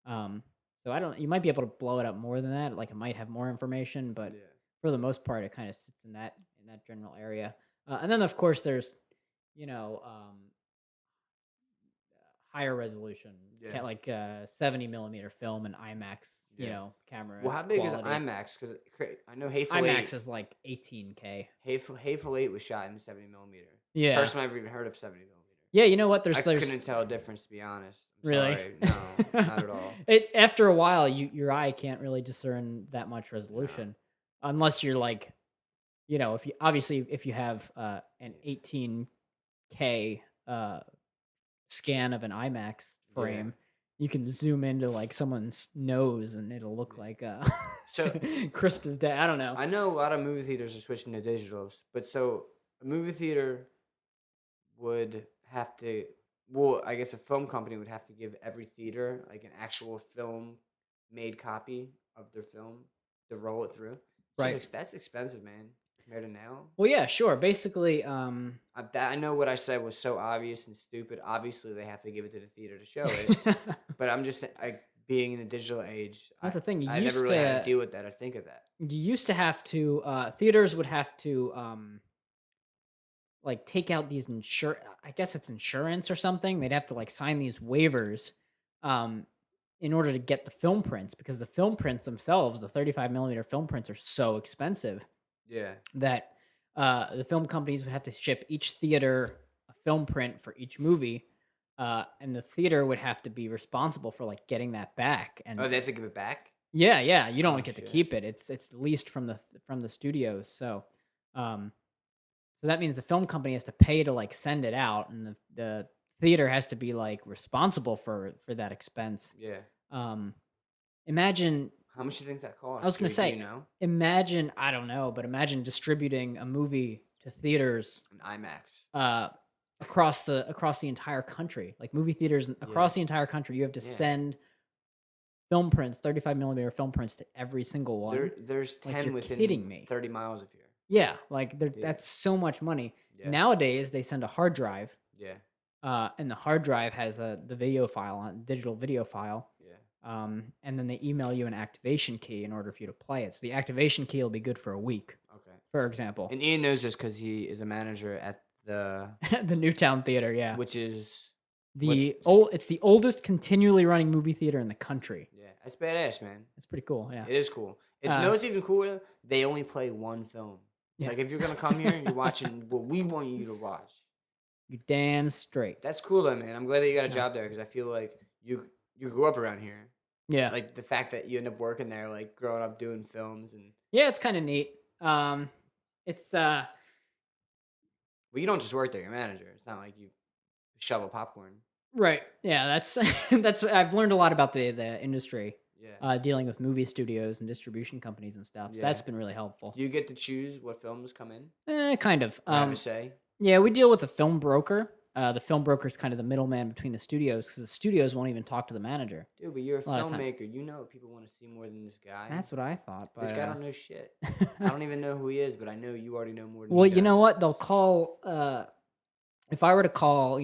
Um, so I don't. You might be able to blow it up more than that. Like it might have more information, but
Yeah.
for the most part, it kind of sits in that general area. And then of course there's you know higher resolution,
Yeah.
70 millimeter film and IMAX,
Yeah.
camera
Well, how big is
quality.
IMAX? Because I know Hateful
IMAX
Eight.
is like 18K.
Hateful Eight was shot in 70 millimeter. It's the
Yeah.
first time I've even heard of 70 millimeter.
Yeah, you know what?
I
There's
couldn't tell a difference, to be honest. I'm
really
sorry. No, not at all.
after a while, your eye can't really discern that much
No.
resolution, unless you're like, if you have an
Yeah.
18K scan of an IMAX
Yeah.
frame, you can zoom into like someone's nose and it'll look
Yeah.
like
So
crisp as day. I don't know.
I know a lot of movie theaters are switching to digitals, but so a movie theater would have to. Well, I guess a film company would have to give every theater like an actual film made copy of their film to roll it through.
Right.
That's expensive, man. Compared to now,
Well, yeah, sure. Basically,
I know what I said was so obvious and stupid. Obviously, they have to give it to the theater to show it. But I'm just like being in the digital age.
that's the thing.
I never really had to deal with that or think of that.
You used to have to theaters would have to like take out these I guess it's insurance or something. They'd have to like sign these waivers um in order to get the film prints because the film prints themselves, the 35 millimeter film prints are so expensive
Yeah,
that the film companies would have to ship each theater a film print for each movie. And the theater would have to be responsible for like getting that back.
oh,
And
they have to give it back?
yeah, you
Oh,
don't get to
shit.
keep it. It's leased from the studios. Um, so that means the film company has to pay to like send it out, and the theater has to be like responsible for that expense.
Yeah.
Um, imagine
How much do you think that
I was
costs?
gonna
Do you
say,
know?
imagine I don't know, but imagine distributing a movie to theaters
An IMAX.
uh, across the entire country, like movie theaters
Yeah.
across the entire country. You have to
Yeah.
send film prints, 35 millimeter film prints to every single one.
There's
Like
10
you're
within
kidding me.
30 miles of here.
Yeah, like
Yeah.
that's so much money.
Yeah.
Nowadays, they send a hard drive,
Yeah.
and the hard drive has the video file on digital video file.
Yeah.
And then they email you an activation key in order for you to play it. So the activation key will be good for a week,
Okay.
for example.
And Ian knows this because he is a manager at the,
The Newtown Theater, yeah.
which is what?
It's the oldest continually running movie theater in the country.
Yeah, that's badass, man.
It's pretty cool, yeah.
It is cool.
Uh,
It's even cooler. They only play one film. It's
yeah.
like if you're gonna come here, you're watching what we want you to watch.
You damn straight.
That's cool though, man. I'm glad that you got a
Yeah.
job there because I feel like you grew up around here.
Yeah.
Like the fact that you end up working there, like growing up doing films and
Yeah, it's kind of neat. It's
well, you don't just work there. You're a manager. It's not like you shovel popcorn.
right. Yeah, that's that's I've learned a lot about the industry,
Yeah,
dealing with movie studios and distribution companies and stuff. So
yeah.
that's been really helpful.
Do you get to choose what films come in
Kind of.
or have a say?
Yeah, we deal with a film broker. The film broker is kind of the middleman between the studios because the studios won't even talk to the manager
Dude, but you're a
a lot of time.
filmmaker. You know what people want to see more than this guy.
That's what I thought.
This
But
guy don't know shit. I don't even know who he is, but I know you already know more than
well,
he
you know
does.
what? They'll call. If I were to call,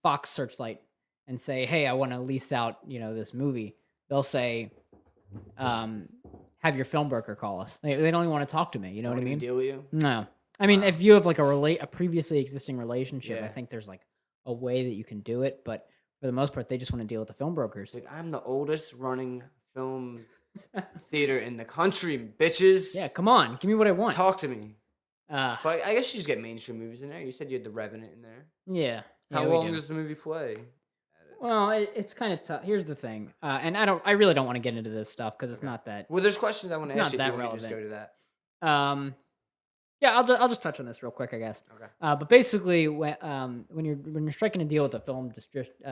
Fox Searchlight and say, "Hey, I want to lease out, this movie," they'll say, "Have your film broker call us." They don't even want to talk to me. You know
Don't
what I
even
mean?
deal with you.
No. I mean,
Wow.
if you have like a previously existing relationship, I
Yeah.
think there's like a way that you can do it. But for the most part, they just want to deal with the film brokers.
Like I'm the oldest running film theater in the country, bitches.
Yeah, come on, give me what I want.
Talk to me.
Uh,
But I guess you just get mainstream movies in there. You said you had The Revenant in there.
yeah.
How
Yeah, we
long
do.
does the movie play?
Well, it's kind of tough. Here's the thing, and I really don't want to get into this stuff because it's
Okay.
not that.
Well, there's questions I want to
It's
ask
not
you if you
that
want me to just go
relevant.
to that.
Yeah, I'll just touch on this real quick, I guess.
Okay.
But basically, when you're striking a deal with the film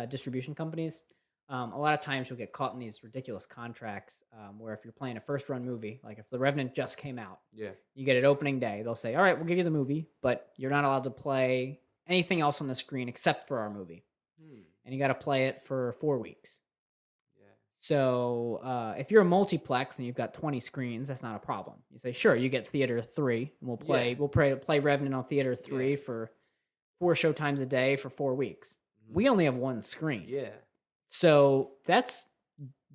distribution companies, a lot of times you'll get caught in these ridiculous contracts where if you're playing a first run movie, like if The Revenant just came out,
Yeah.
you get it opening day. They'll say, "All right, we'll give you the movie, but you're not allowed to play anything else on the screen except for our movie,
Hmm.
and you got to play it for 4 weeks."
Yeah.
So if you're a multiplex and you've got 20 screens, that's not a problem. You say, sure, you get theater three, and
Yeah,
play Revenant on theater
yeah,
three for 4 showtimes a day for 4 weeks.
mhm,
We only have one screen,
yeah,
so that's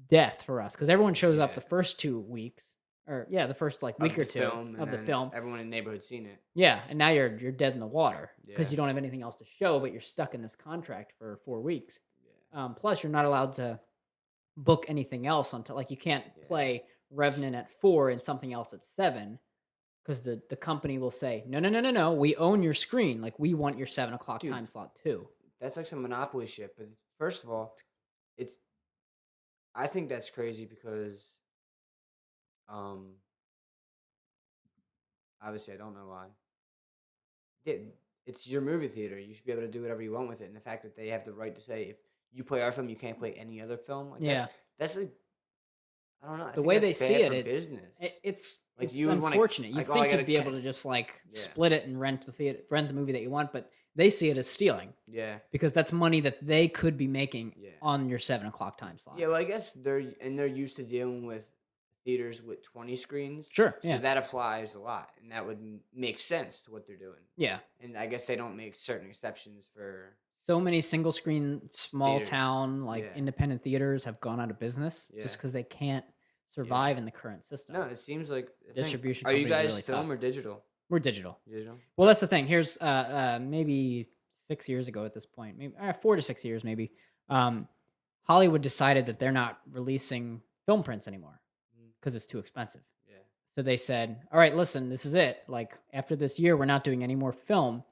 death for us because everyone shows up
yeah.
the first 2 weeks, or yeah, the first like week
Of
or
the
two
film, and
of the
then
film.
everyone in the neighborhood seen it.
Yeah, and now you're dead in the water because
Yeah,
you don't have anything else to show, but you're stuck in this contract for 4 weeks.
yeah,
Plus, you're not allowed to book anything else until like you can't
yeah.
play Revenant at 4 and something else at 7 because the company will say no, no, no, no, no, we own your screen, like we want your 7 o'clock
Dude,
time slot too.
that's like some monopoly shit. But first of all, it's I think that's crazy because um obviously I don't know why. Yeah, it's your movie theater. You should be able to do whatever you want with it. And the fact that they have the right to say if you play our film, you can't play any other film. Like
Yeah,
that's like I don't know. I
the
think
way
that's
they see
bad
it,
for business. Like
it's
you would want to
unfortunate. You
like oh I
think
gotta
you'd be able to just like
yeah
split it and rent the movie that you want, but they see it as stealing
yeah
because that's money that they could be making
yeah
on your 7 o'clock time slot.
yeah. Well, I guess they're used to dealing with theaters with 20 screens,
Sure.
so
Yeah.
that applies a lot, and that would make sense to what they're doing.
Yeah.
And I guess they don't make certain exceptions for
So many single screen, small
theaters.
town, like
Yeah
independent theaters have gone out of business just
yeah
because they can't
yeah.
survive in the current
No,
system.
it seems like a thing.
Distribution
Are you
companies are
guys
really tough.
film or digital?
We're digital.
Digital.
Well, that's the thing. Here's maybe 6 years ago at this point, maybe 4 to 6 years, maybe. Um, Hollywood decided that they're not releasing film prints anymore
Mm,
because it's too expensive.
yeah.
So they said, "All right, listen, this is it. Like after this year, we're not doing any more film.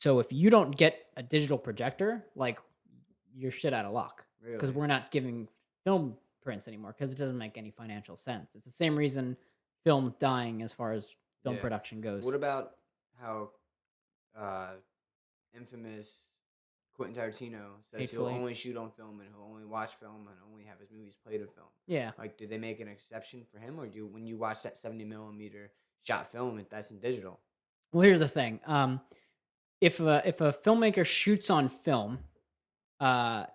So if you don't get a digital projector, like you're shit out of luck because
Really?
we're not giving film prints anymore because it doesn't make any financial sense. It's the same reason film's dying as far as film
Yeah.
production
What
goes.
about how uh, infamous Quentin Tarantino says he'll
Hatefully,
only shoot on film and he'll only watch film and only have his movies played on film?
yeah.
Like, did they make an exception for him, or do when you watch that 70 millimeter shot film, that's in digital?
Well, here's the thing. If a filmmaker shoots on film,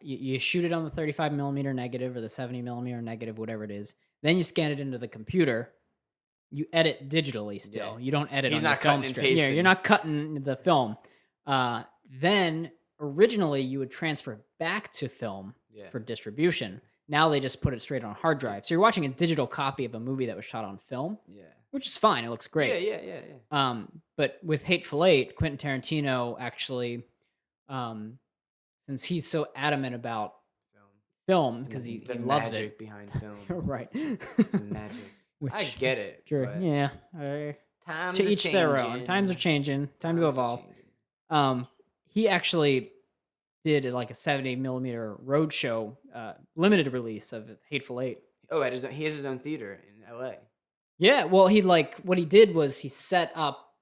you shoot it on the 35 millimeter negative or the 70 millimeter negative, whatever it is. Then you scan it into the computer. You edit digitally
Yeah.
still. You don't edit
He's
on your
not
film
cutting and
strip. Yeah, you're
pasting.
not cutting the film. Then originally you would transfer it back to film
Yeah.
for distribution. Now they just put it straight on a hard drive. So you're watching a digital copy of a movie that was shot on film,
Yeah.
which is fine. It looks
Yeah.
great.
Yeah. Yeah. Yeah.
But with Hateful Eight, Quentin Tarantino actually, um, since he's so adamant about
Film.
film because
The
he loves
magic
it,
behind film.
right?
The magic. I
Which,
get it,
sure,
but
yeah.
times
To
are
each their own. Times are
changing.
changing. Time to
Times are
evolve.
changing.
He actually did like a 70 millimeter roadshow, limited release of Hateful Eight.
Oh, he has his own theater in L.A.
Yeah, well, he like what he did was he set up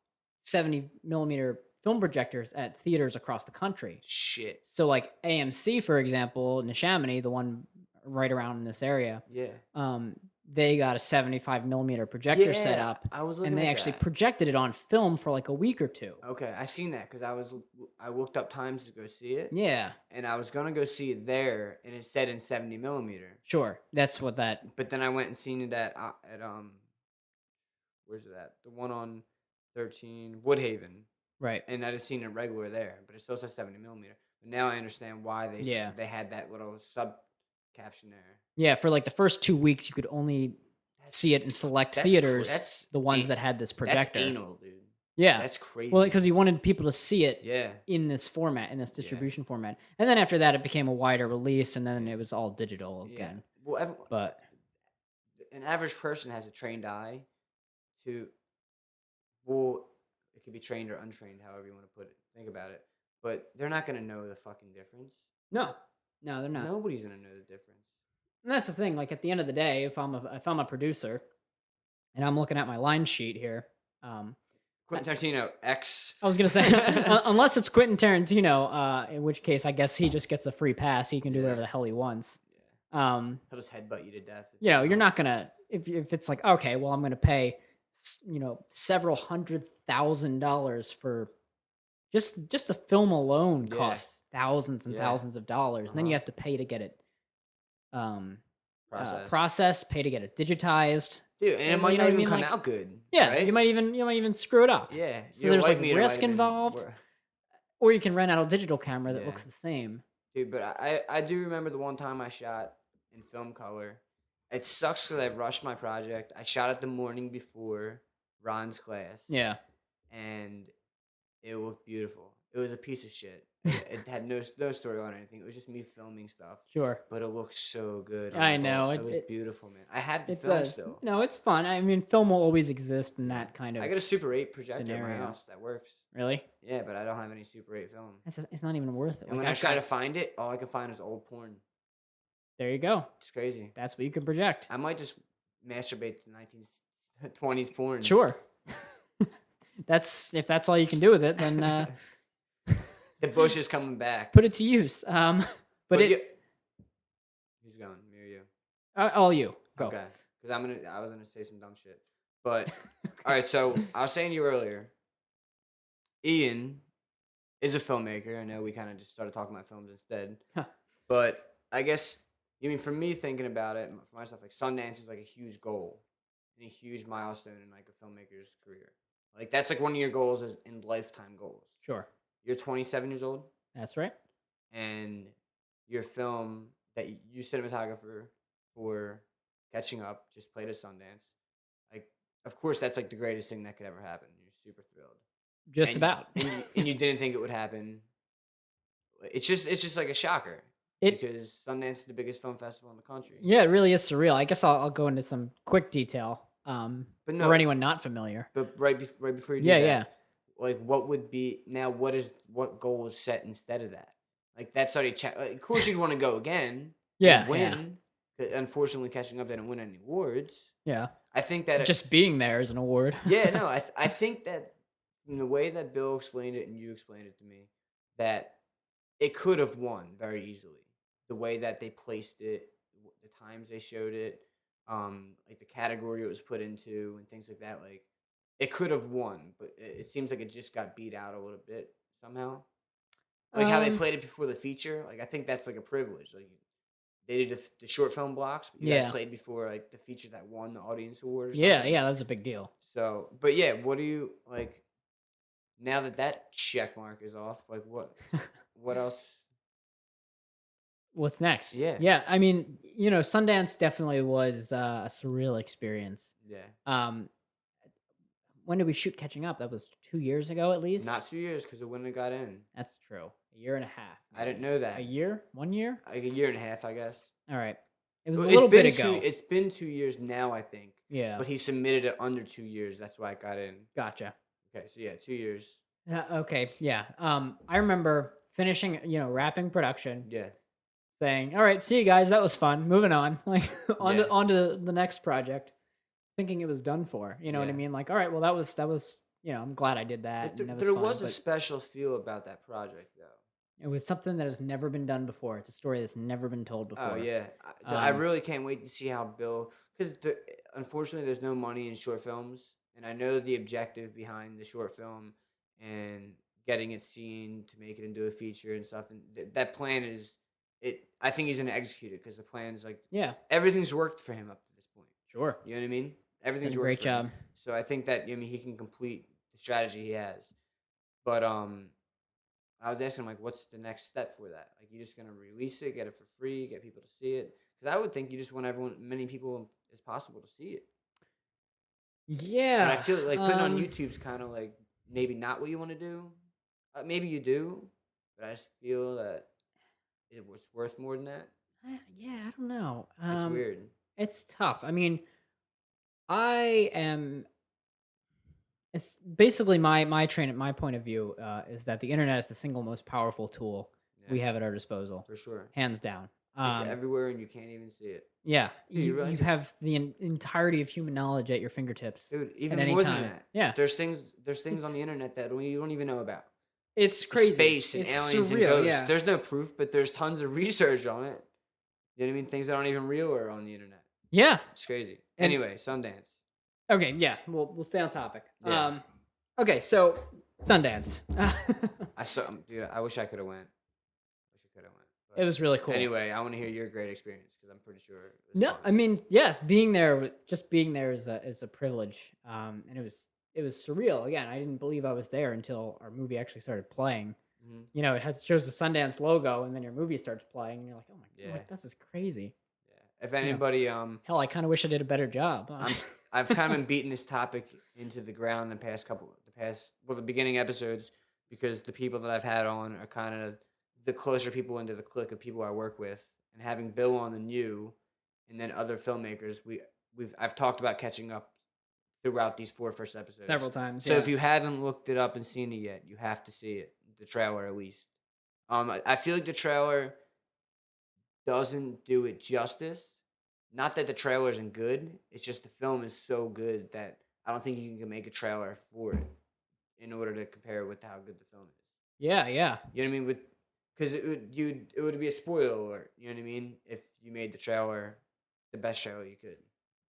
70 millimeter film projectors at theaters across the country.
Shit.
So, like AMC, for example, Neshaminy, the one right around in this area,
Yeah.
they got a 75 millimeter projector set
Yeah,
up,
I was
and
looking
they
at
actually
that.
projected it on film for like a week or two.
Okay, I seen that because I looked up times to go see it,
Yeah,
and I was gonna go see it there, and it said in 70 millimeter.
sure. That's what that.
But then I went and seen it at where's it at? The one on 13 Woodhaven,
Right.
and I just seen it regular there, but it still says 70 millimeter. But now I understand why
Yeah.
they had that little sub caption there.
Yeah, for like the first 2 weeks, you could only
That's
see it in select
that's
theaters,
that's
the ones that had this
that's
projector.
anal, dude.
Yeah.
That's crazy.
Well, because he wanted people to see it
Yeah.
in this format, in this
Yeah.
distribution format. And then after that, it became a wider release, and then
Yeah.
it was all digital
Yeah.
again.
Well,
But
an average person has a trained eye to, well, it could be trained or untrained, however you want to put it. Think about it. But they're not going to know the fucking difference.
no, they're not.
Nobody's going to know the difference.
And that's the thing. Like at the end of the day, if I'm a producer and I'm looking at my line sheet here,
Quentin Tarantino, X.
I was gonna say unless it's Quentin Tarantino, in which case I guess he just gets a free pass. He can do
Yeah.
whatever the hell he wants.
Yeah. He'll just headbutt you to death.
You're not gonna if it's like okay, well I'm gonna pay several $100,000 for just the film alone
Yeah.
costs thousands and
Yeah.
thousands of dollars, and then you
Uh-huh.
have to pay to get it
process.
process, pay to get it digitized,
Dude, and it
and
might
you know
not
what I
even
mean?
come
Like,
out good,
yeah,
right?
you might even screw it up.
Yeah,
So
your
there's like
light meter might
risk
have been
involved, or you can rent out a digital camera that
yeah.
looks the same.
Dude, but I do remember the one time I shot in film color. It sucks because I rushed my project. I shot it the morning before Ron's class,
Yeah,
and it looked beautiful. It was a piece of shit. It had no storyline or anything. It was just me filming stuff,
sure.
but it looked so good. I'm
I
like, oh,
know
it was beautiful, man. I have the
it
film
does.
still.
No, it's fun. I mean, film will always exist in
Yeah,
that kind
I
of
got a Super 8 projector at my
scenario.
house that works.
Really?
Yeah, but I don't have any Super 8 film.
It's not even worth it.
And
Like
when I
I've
try
got.
to find it, all I can find is old porn.
There you go.
It's crazy.
That's what you can project.
I might just masturbate to 1920s porn.
Sure. That's if that's all you can do with it, then
The bush is coming back.
put it to use. But it.
you, who's going? Me or you?
All you go.
Okay. Because I was gonna say some dumb shit. But all right. So I was saying to you earlier, Ian is a filmmaker. I know we kind of just started talking about films instead.
Huh.
But I guess I mean for me thinking about it for myself, like Sundance is like a huge goal and a huge milestone in like a filmmaker's career. Like that's like one of your goals is in lifetime goals.
Sure.
You're 27 years old,
That's right.
and your film that you cinematographer for Catching Up just played at Sundance. Like, of course, that's like the greatest thing that could ever happen. You're super thrilled.
Just
And
about.
and you didn't think it would happen. It's just like a shocker
It.
because Sundance is the biggest film festival in the country.
Yeah, it really is surreal. I guess I'll go into some quick detail.
But
For anyone not familiar.
But right before you do
Yeah,
that,
yeah.
like what would be now? What goal is set instead of that? Like that's already checked. Like, of course, you'd want to go again.
Yeah,
And win. Unfortunately, Catching Up didn't win any awards.
Yeah.
I think that
Just being there is an award.
yeah, no, I think that in the way that Bill explained it and you explained it to me, that it could have won very easily. The way that they placed it, the times they showed it, like the category it was put into, and things like that. Like it could have won, but it seems like it just got beat out a little bit somehow. Like how they played it before the feature. Like I think that's like a privilege. Like they did the short film blocks, but you guys played before like the feature that won the audience award. Or something.
Yeah, that's a big deal.
So, but yeah, what do you like? Now that check mark is off, like what else?
What's next?
Yeah.
Yeah, I mean, Sundance definitely was a surreal experience.
Yeah.
When did we shoot Catching Up? That was 2 years ago at least?
Not 2 years because it wouldn't have got in.
That's true. A year and a half.
I didn't know that.
A year? 1 year?
Like a year and a half, I guess.
All right. It was
Well,
a little bit ago.
It's been 2 years now, I think.
Yeah.
But he submitted it under 2 years. That's why it got in.
Gotcha.
Okay, so yeah, 2 years.
Okay, yeah. I remember finishing, wrapping production.
Yeah.
Saying, "All right, see you guys. That was fun. Moving on, like on to the next project." Thinking it was done for. You know what I mean? Like, all right, well, that was. I'm glad I did that.
But there was a special feel about that project, though.
It was something that has never been done before. It's a story that's never been told before.
Oh yeah, I really can't wait to see how Bill. Because unfortunately, there's no money in short films, and I know the objective behind the short film and getting it seen to make it into a feature and stuff. And that plan is it. I think he's gonna execute it because the plan's like everything's worked for him up to this point.
Sure,
you know what I mean. Everything's
done a great job.
So I think that he can complete the strategy he has. But I was asking him like, what's the next step for that? Like, you just gonna release it, get it for free, get people to see it? Because I would think you just want many people as possible to see it.
Yeah,
and I feel like putting on YouTube's kind of like maybe not what you want to do. Maybe you do, but I just feel that it was worth more than that.
Yeah, I don't know.
It's weird.
It's tough. I mean, it's basically my point of view is that the internet is the single most powerful tool we have at our disposal.
For sure.
Hands down.
It's everywhere and you can't even see it.
Yeah.
Dude,
you have the entirety of human knowledge at your fingertips.
Dude, even
at any
more
time.
than that.
Yeah.
There's things on the internet that you don't even know about.
It's crazy.
Space and
it's
aliens
surreal,
and ghosts.
Yeah.
There's no proof, but there's tons of research on it. You know what I mean? Things that aren't even real are on the internet.
Yeah.
It's crazy. Anyway, Sundance.
Okay, yeah. We'll stay on topic.
Yeah.
Okay, so Sundance.
Dude, I wish I could have went.
It
But
was really cool.
anyway, I want to hear your great experience because I'm pretty sure it was
No,
fun.
I mean, yes, being there, just being there is a privilege. And it was surreal. Again, I didn't believe I was there until our movie actually started playing.
Hmm.
You know, it shows the Sundance logo, and then your movie starts playing, and you're like, oh my,
Yeah,
like this is crazy.
yeah. If
You know,
anybody,
hell, I kind of wish I did a better job.
I've kind of been beating this topic into the ground the beginning episodes because the people that I've had on are kind of the closer people into the clique of people I work with, and having Bill on and you, and then other filmmakers, I've talked about catching up throughout these four first episodes.
Several times,
So if
yeah.
you haven't looked it up and seen it yet, you have to see it, the trailer at least. I feel like the trailer doesn't do it justice. Not that the trailer isn't good, it's just the film is so good that I don't think you can make a trailer for it in order to compare it with how good the film is.
Yeah, yeah.
You know what I mean? Because it would be a spoiler. You know what I mean? If you made the trailer the best trailer you could.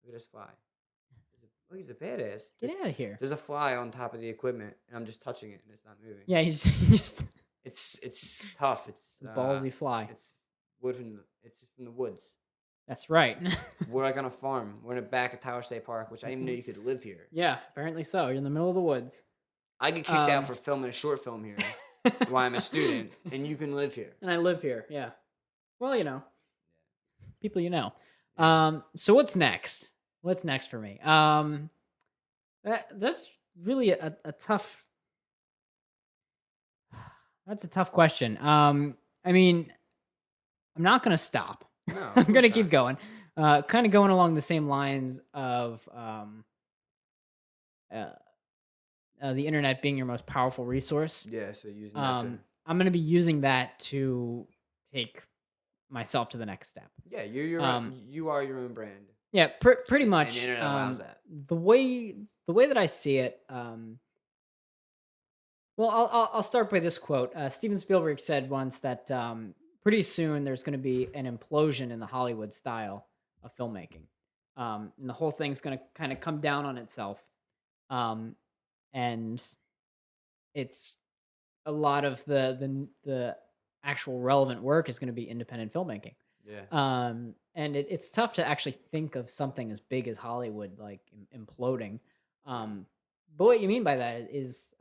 Look at this fly. Look, he's a badass.
Get out of here.
There's a fly on top of the equipment, and I'm just touching it, and it's not moving.
Yeah, he's just
It's tough.
ballsy fly.
It's it's from the woods.
That's right.
We're like on a farm. We're in the back of Tower State Park, which I didn't even know you could live here.
Yeah, apparently so. You're in the middle of the woods.
I get kicked out for filming a short film here while I'm a student, and you can live here.
And I live here. Yeah. Well, you know, people you know.
Yeah.
So what's next? What's next for me? That's really a tough. That's a tough question. I mean, I'm not gonna stop.
No, of
I'm gonna
course
keep
not.
going. Kind of going along the same lines of uh, the internet being your most powerful resource.
Yeah, so using that to
I'm gonna be using that to take myself to the next step.
yeah, you are your own brand,
Yeah, pretty
and
much.
the internet allows that.
The way that I see it. Well, I'll start by this quote. Steven Spielberg said once that pretty soon there's going to be an implosion in the Hollywood style of filmmaking, and the whole thing's going to kind of come down on itself. And it's a lot of the actual relevant work is going to be independent filmmaking.
Yeah,
And it's tough to actually think of something as big as Hollywood like imploding. But what you mean by that is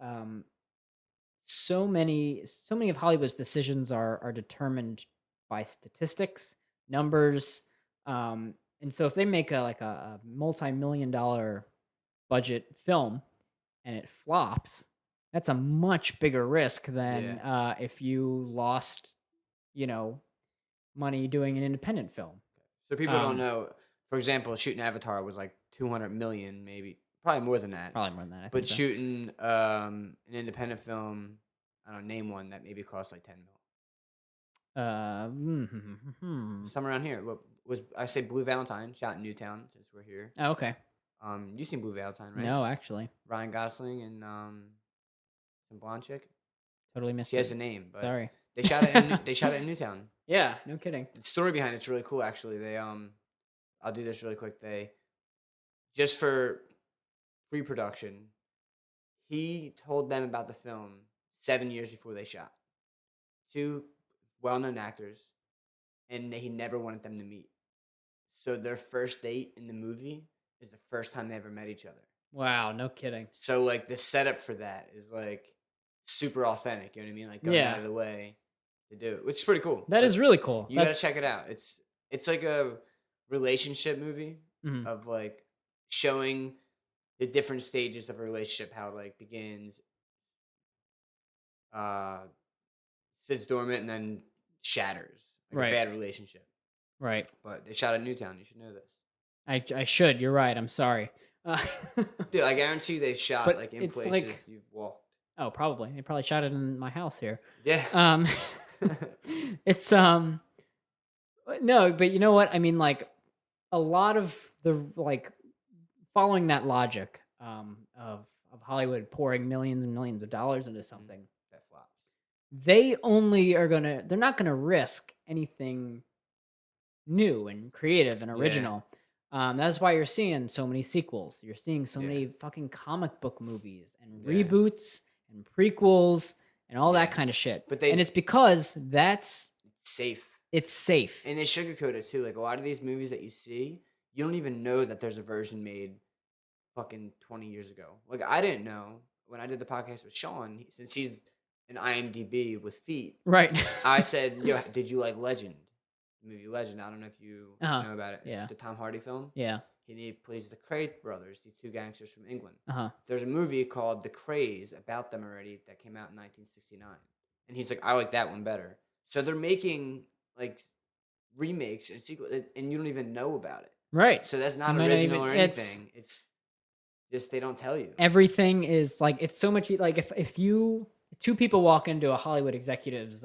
so many of Hollywood's decisions are determined by statistics, numbers, and so if they make a multi-million dollar budget film and it flops, that's a much bigger risk than
yeah.
if you lost, you know, money doing an independent film.
So people don't
Um,
know. For example, shooting Avatar was like 200 million, maybe probably more than that.
Probably more than that, I
But
think so.
shooting an independent film, I don't know, name one that maybe cost like 10 mil. Somewhere around here. What was I say? Blue Valentine shot in Newtown since we're here.
Oh, okay.
You seen Blue Valentine, right?
No, actually,
Ryan Gosling and some blonde chick.
totally missed
She has
it.
a name, but
Sorry.
they shot it in they shot it in Newtown.
Yeah, no kidding.
The story behind it's really cool, actually. I'll do this really quick. They just for pre-production, he told them about the film 7 years before they shot. Two well-known actors, and he never wanted them to meet. So their first date in the movie is the first time they ever met each other.
Wow, no kidding.
So like the setup for that is like super authentic. You know what I mean? Like going out of the way to do it, which is pretty cool.
That is really cool.
You gotta check it out. It's like a relationship movie
Mhm.
of like showing the different stages of a relationship, how it like begins, uh, sits dormant, and then shatters like
Right.
a bad relationship.
Right.
But they shot in Newtown. You should know this.
I should. You're right. I'm sorry.
Dude, I guarantee they shot
But
like in
it's
places
like-
you've walked.
Oh, probably. They probably shot it in my house here.
Yeah.
It's no, but you know what? I mean, like a lot of the like following that logic of Hollywood pouring millions and millions of dollars into something,
That flops.
they're not gonna risk anything new and creative and
Yeah.
original. That's why you're seeing so many sequels. You're seeing so
Yeah.
many fucking comic book movies and
Yeah.
reboots and prequels and all that
Yeah.
kind of shit.
But they-
and it's because that's
safe.
It's safe.
And they sugarcoat it too. Like a lot of these movies that you see, you don't even know that there's a version made fucking 20 years ago. Like I didn't know when I did the podcast with Sean, since he's an IMDb with feet.
Right.
I said, "Yo, did you like Legend? The movie Legend? I don't know if you
Uh-huh.
know about it. It's
Yeah.
the Tom Hardy film.
Yeah.
He plays the Cray brothers, these two gangsters from England.
Uh-huh.
There's a movie called The Craze about them already that came out in 1969, and he's like, I like that one better. So they're making like remakes and sequel, and you don't even know about it.
Right.
So that's
You
not
might not
original
even
or
it's
anything. It's just they don't tell you.
everything is like it's so much like if you two people walk into a Hollywood executive's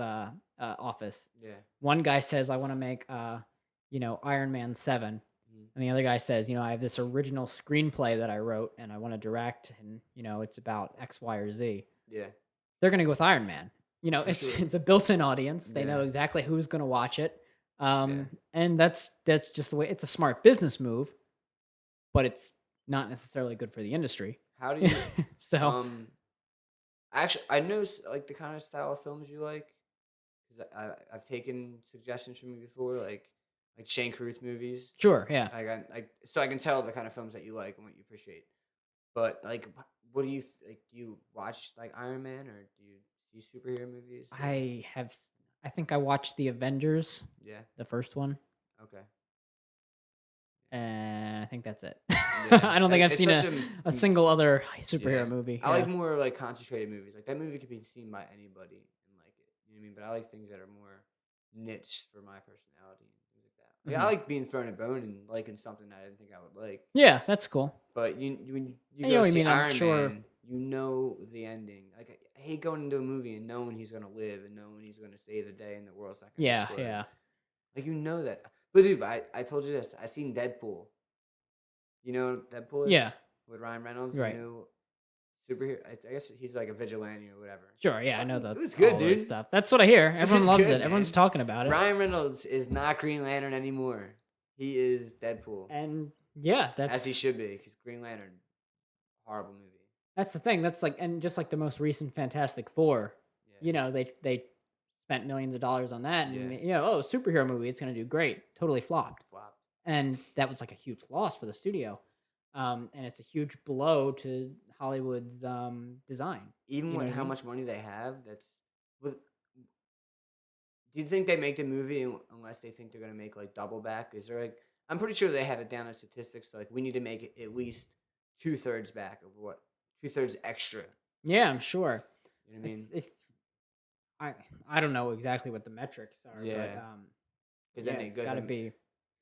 office,
Yeah.
one guy says I want to make Iron Man 7,
Mhm.
and the other guy says, I have this original screenplay that I wrote and I want to direct, and it's about X, Y, or Z.
Yeah.
They're gonna go with Iron Man.
For
It's
sure.
it's a built-in audience. They know
Yeah.
exactly who's gonna watch it.
Yeah.
And that's just the way. It's a smart business move, but it's not necessarily good for the industry.
How do you
So
um actually I know like the kind of style of films you like, 'cause I've taken suggestions from you before, like Shane Carruth movies.
sure, yeah.
So I can tell the kind of films that you like and what you appreciate. But like, what do you like? Do you watch like Iron Man or do you see superhero movies? Or?
I think I watched the Avengers,
Yeah.
the first one,
Okay.
and I think that's it.
Yeah.
I don't think I've
It's
seen
such
a single other
yeah.
superhero movie.
I like
Yeah.
more like concentrated movies. Like that movie could be seen by anybody and like it. You know what I mean? But I like things that are more niche for my personality and things like that. Like I
Mhm.
like being thrown a bone and liking something that I didn't think I would like.
Yeah, that's cool.
But when you
And you know
go
what I
see
mean? I'm
Iron
sure.
Man, you know the ending. Like I hate going into a movie and knowing he's gonna live and knowing he's gonna save the day and the world's not gonna
Yeah,
explode.
yeah,
Like you know that. But dude, I told you this. I seen Deadpool. You know what Deadpool
yeah.
is with Ryan Reynolds, the
Right.
new superhero. I guess he's like a vigilante or whatever.
Sure.
It's
Yeah, I know
fucking, it was good,
all those
dude.
stuff. That's what I hear.
It
Everyone
was
loves
good,
it. Everyone's
man.
talking about it.
Ryan Reynolds is not Green Lantern anymore. He is Deadpool,
And yeah,
as he should be, because Green Lantern, horrible movie.
that's the thing. That's like, and just like the most recent Fantastic Four,
Yeah,
they spent millions of dollars on that,
yeah,
and oh, superhero movie, it's gonna do great. Totally flopped,
flop.
and that was like a huge loss for the studio, and it's a huge blow to Hollywood's design.
Even
You know
with
what I
how
mean?
much money they have, that's. With, do you think they make the movie unless they think they're gonna make like double back? Is there like I'm pretty sure they have it down in statistics. Like we need to make it at least 2/3 back of what 2/3 extra.
Yeah, I'm sure.
You know what I mean?
If I I don't know exactly what the metrics are, but
Yeah, because
yeah,
then they
it's
go
got to
them
be.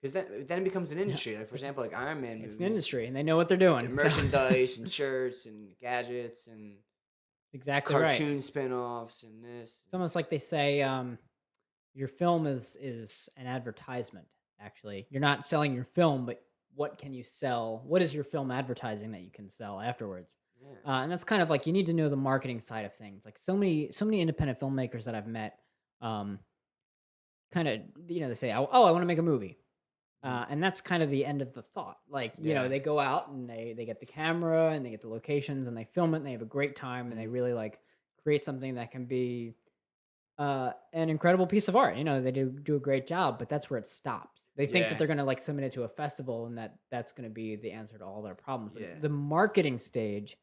because then it becomes an
Yeah,
industry. Like for example, like Iron Man
it's an
movies,
industry, and they know what they're
the
doing. So
merchandise and shirts and gadgets and
exactly right.
cartoon spin-offs and this.
It's almost like they say, your film is an advertisement. Actually, you're not selling your film, but what can you sell? What is your film advertising that you can sell afterwards?
Yeah.
And that's kind of like you need to know the marketing side of things. Like so many independent filmmakers that I've met, um, kind of they say, oh, I want to make a movie.
Mhm.
And that's kind of the end of the thought. Like,
Yeah.
they go out and they get the camera and they get the locations and they film it and they have a great time and they
Mhm.
really like create something that can be an incredible piece of art. They do a great job, but that's where it stops. They think that
Yeah.
they're going to like submit it to a festival and that's going to be the answer to all their problems.
Yeah.
But the marketing stage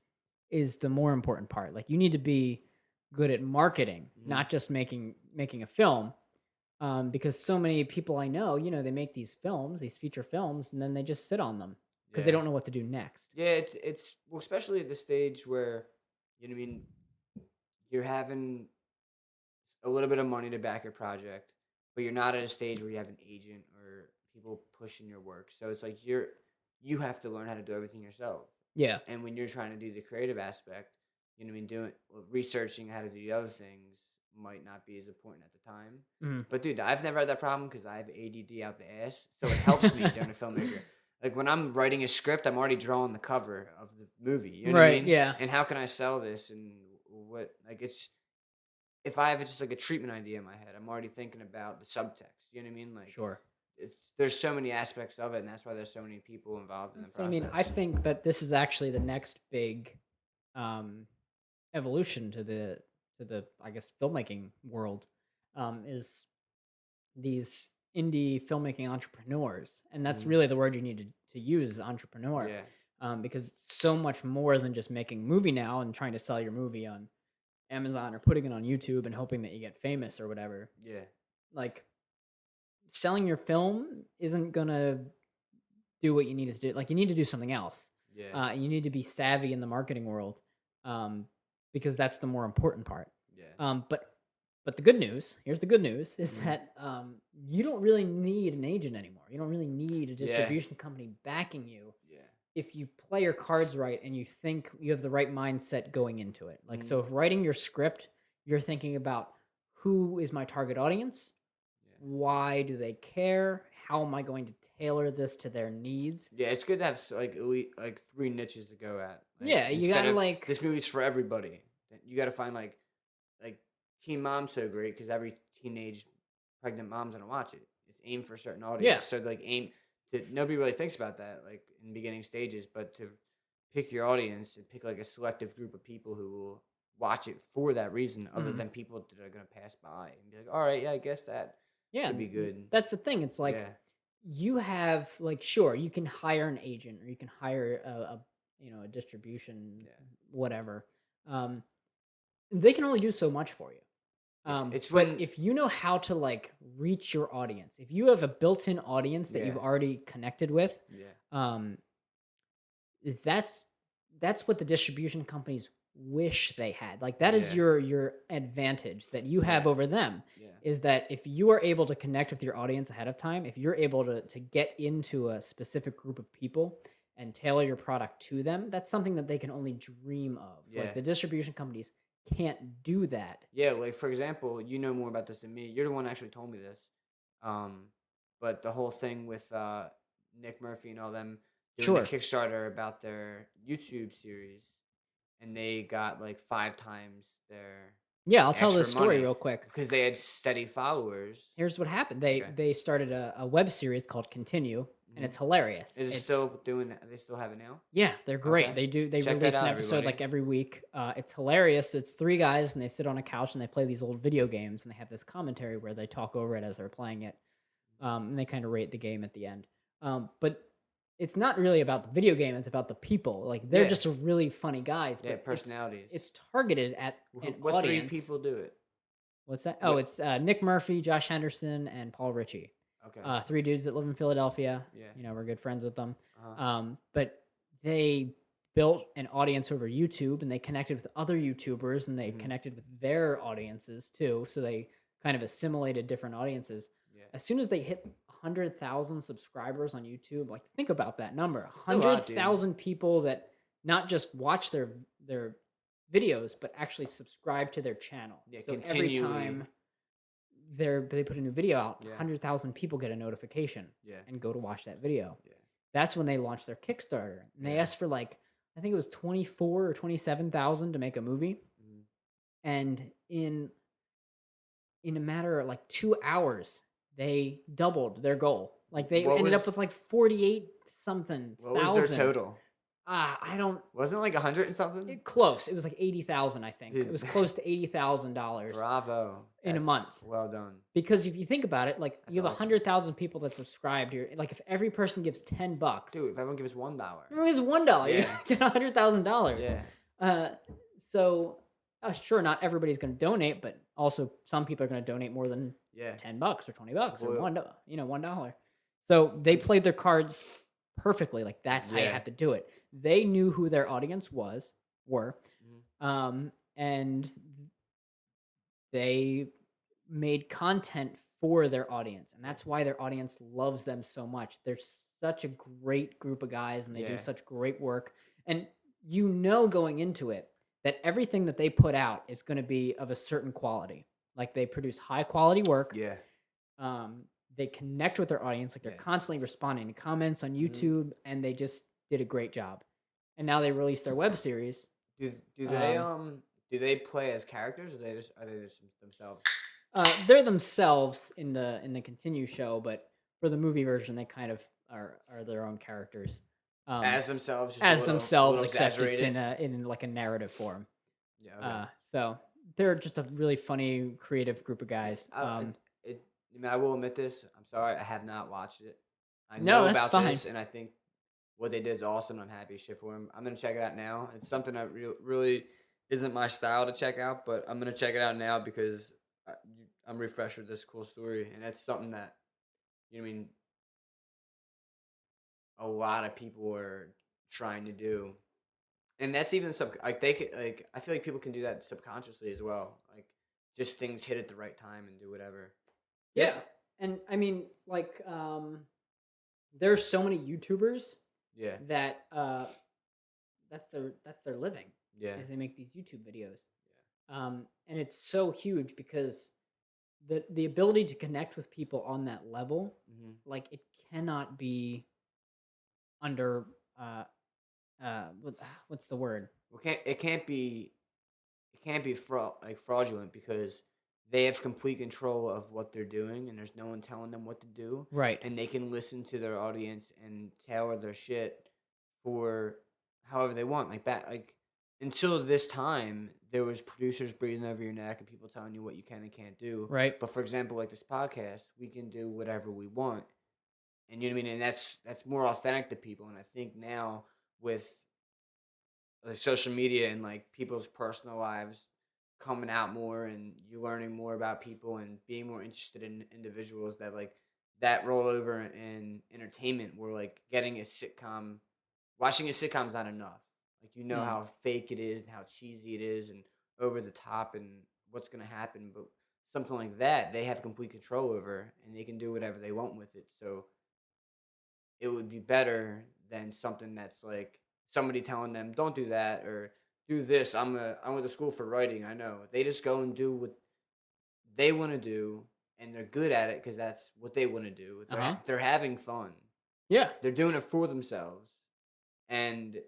is the more important part. Like you need to be good at marketing,
Mhm.
not just making a film. Because so many people I know, they make these films, these feature films, and then they just sit on them because they
Yeah.
don't know what to do next.
Yeah, it's well, especially at the stage where you know what I mean, you're having a little bit of money to back your project, but you're not at a stage where you have an agent or people pushing your work. So it's like you have to learn how to do everything yourself.
Yeah.
And when you're trying to do the creative aspect, you know what I mean, doing researching how to do the other things might not be as important at the time.
Mhm.
But dude, I've never had that problem because I have ADD out the ass, so it helps me during a filmmaker. Like when I'm writing a script, I'm already drawing the cover of the movie. You know what I
Right.
mean?
Yeah.
And how can I sell this? And what like it's if I have just like a treatment idea in my head, I'm already thinking about the subtext. You know what I mean? Like
Sure.
there's so many aspects of it, and that's why there's so many people involved in the
So I mean, I
process.
think that this is actually the next big um, evolution to the I guess filmmaking world. Is these indie filmmaking entrepreneurs, and that's
Mhm.
really the word you need to use is entrepreneur,
Yeah.
because it's so much more than just making a movie now and trying to sell your movie on Amazon or putting it on YouTube and hoping that you get famous or whatever.
Yeah.
Like selling your film isn't gonna do what you need to do. Like you need to do something else,
Yeah.
and you need to be savvy in the marketing world, um, because that's the more important part.
Yeah.
But the good news, here's the good news, is
Mhm.
that you don't really need an agent anymore. You don't really need a
Yeah.
distribution company backing you
Yeah.
if you play your cards right and you think you have the right mindset going into it. Like, so
Mhm.
if writing your script, you're thinking about who is my target audience?
Yeah.
Why do they care? How am I going to tailor this to their needs?
Yeah, it's good to have like like 3 niches to go at. Like
Yeah, you
instead
gotta
of
like,
this movie's for everybody, you got to find like Teen Mom's so great because every teenage pregnant mom's gonna watch it. It's aimed for a certain
yeah,
audience, so like aim to nobody really thinks about that like in beginning stages, but to pick your audience and pick like a selective group of people who will watch it for that reason, other
mhm.
than people that are gonna pass by and be like, all right, yeah, I guess that
Yeah,
could be good.
that's the thing. It's like
Yeah,
you have like sure you can hire an agent or you can hire a distribution
yeah,
whatever. Um, they can only do so much for you.
yeah. It's
But
when
if you know how to like reach your audience, if you have a built-in audience that
yeah,
you've already connected with,
yeah,
um, that's that's what the distribution companies wish they had. Like that is
yeah,
your advantage that you have
yeah,
over them
yeah,
is that if you are able to connect with your audience ahead of time, if you're able to get into a specific group of people and tailor your product to them, that's something that they can only dream of. Like
yeah.
the distribution companies can't do that.
Yeah, like for example, you know more about this than me. You're the one who actually told me this. Um, but the whole thing with Nick Murphy and all them doing the
Sure.
Kickstarter about their YouTube series, and they got like 5 times their
Yeah, I'll tell
extra
this story
money
real quick.
because they had steady followers.
Here's what happened. They
Okay.
they started a web series called Continue, and
Hmm.
it's hilarious.
It is
It's
still doing that. They still have it now.
Yeah, they're great.
Okay.
They
Check that
release an
out,
episode
everybody.
like every week. It's hilarious. It's three guys and they sit on a couch and they play these old video games and they have this commentary where they talk over it as they're playing it. And they kind of rate the game at the end. But it's not really about the video game, it's about the people. Like they're
Yeah.
just really funny guys,
Yeah.
but
Personalities.
it's targeted at an
What three
audience.
people do it?
What's that? Oh,
What?
it's Nick Murphy, Josh Henderson, and Paul Ritchie.
Okay.
Three dudes that live in Philadelphia.
Yeah.
You know, we're good friends with them.
Uh-huh.
But they built an audience over YouTube and they connected with other YouTubers and they
Hmm.
connected with their audiences too. So they kind of assimilated different audiences.
Yeah.
As soon as they hit 100,000 subscribers on YouTube, like think about that number
It's a lot, dude.
100,000 people that not just watch their videos, but actually subscribe to their channel.
Yeah,
So every
continually.
time they put a new video out,
Yeah.
100,000 people get a notification
Yeah.
and go to watch that video.
Yeah.
That's when they launched their Kickstarter. And they
Yeah.
asked for like I think it was 24 or 27,000 to make a movie.
Mhm.
And in a matter of like 2 hours, they doubled their goal. Like they
What
ended up
was
with like 48 something
what was their
thousand.
total?
I don't
Wasn't it like 100 and something?
close. It was like 80,000, I think. It
Dude.
was close to $80,000
Bravo.
in a
That's
month.
well done.
Because if you think about it, like
That's
you have
awesome.
100,000 people that subscribed here. Like if every person gives $10,
Dude, if everyone gives $1.
everyone gives $1, you
Yeah.
get $100,000.
Yeah.
So sure, not everybody's going to donate, but also some people are going to donate more than
Yeah.
$10 or $20 or
Well,
$1. So they played their cards perfectly. Like that's how you
Yeah.
have to do it. They knew who their audience were,
Mhm.
and they made content for their audience, and
Yeah.
that's why their audience loves them so much. They're such a great group of guys, and they do
Yeah.
such great work. And you know, going into it, that everything that they put out is going to be of a certain quality. Like they produce high quality work.
Yeah.
They connect with their audience. Like they're
Yeah.
constantly responding to comments on
Mhm.
YouTube, and they just did a great job. And now they released their web series.
Do they
Um,
do they play as characters or are they just themselves?
They're themselves in the Continue show, but for the movie version, they kind of are their own characters. Um,
As themselves, just
as
a
themselves,
little
except it's
exaggerated.
in like a narrative form.
Yeah, okay.
So they're just a really funny, creative group of guys.
I, it, it I mean, I will admit this. I'm sorry, I have not watched it. I
No,
know
that's
about
fine.
this, and I think what they did is awesome. I'm happy as shit for him. I'm gonna check it out now. It's something that really isn't my style to check out, but I'm gonna check it out now because I'm refreshed with this cool story, and that's something that you know, what I mean, a lot of people are trying to do, and that's even like they could like I feel like people can do that subconsciously as well, like just things hit at the right time and do whatever.
Yeah,
This,
and I mean, like, there's so many YouTubers
yeah,
that that's their living
yeah,
is they make these YouTube videos, and it's so huge because the ability to connect with people on that level,
hmm
like it cannot be under what's the word?
Well, it can't be fraudulent because they have complete control of what they're doing and there's no one telling them what to do
Right.
and they can listen to their audience and tailor their shit for however they want like that like until this time there was producers breathing over your neck and people telling you what you can and can't do,
Right.
but for example like this podcast we can do whatever we want, and you know what I mean, and that's more authentic to people, and I think now with like social media and like people's personal lives coming out more and you learning more about people and being more interested in individuals that like that rollover in entertainment where like getting a sitcom watching a sitcom's not enough, like you know
Mm.
how fake it is and how cheesy it is and over the top and what's going to happen, but something like that they have complete control over and they can do whatever they want with it, so it would be better than something that's like somebody telling them don't do that or do this. I went to school for writing. I know they just go and do what they want to do, and they're good at it because that's what they want to do.
Uh-huh.
They're having fun.
Yeah.
They're doing it for themselves, and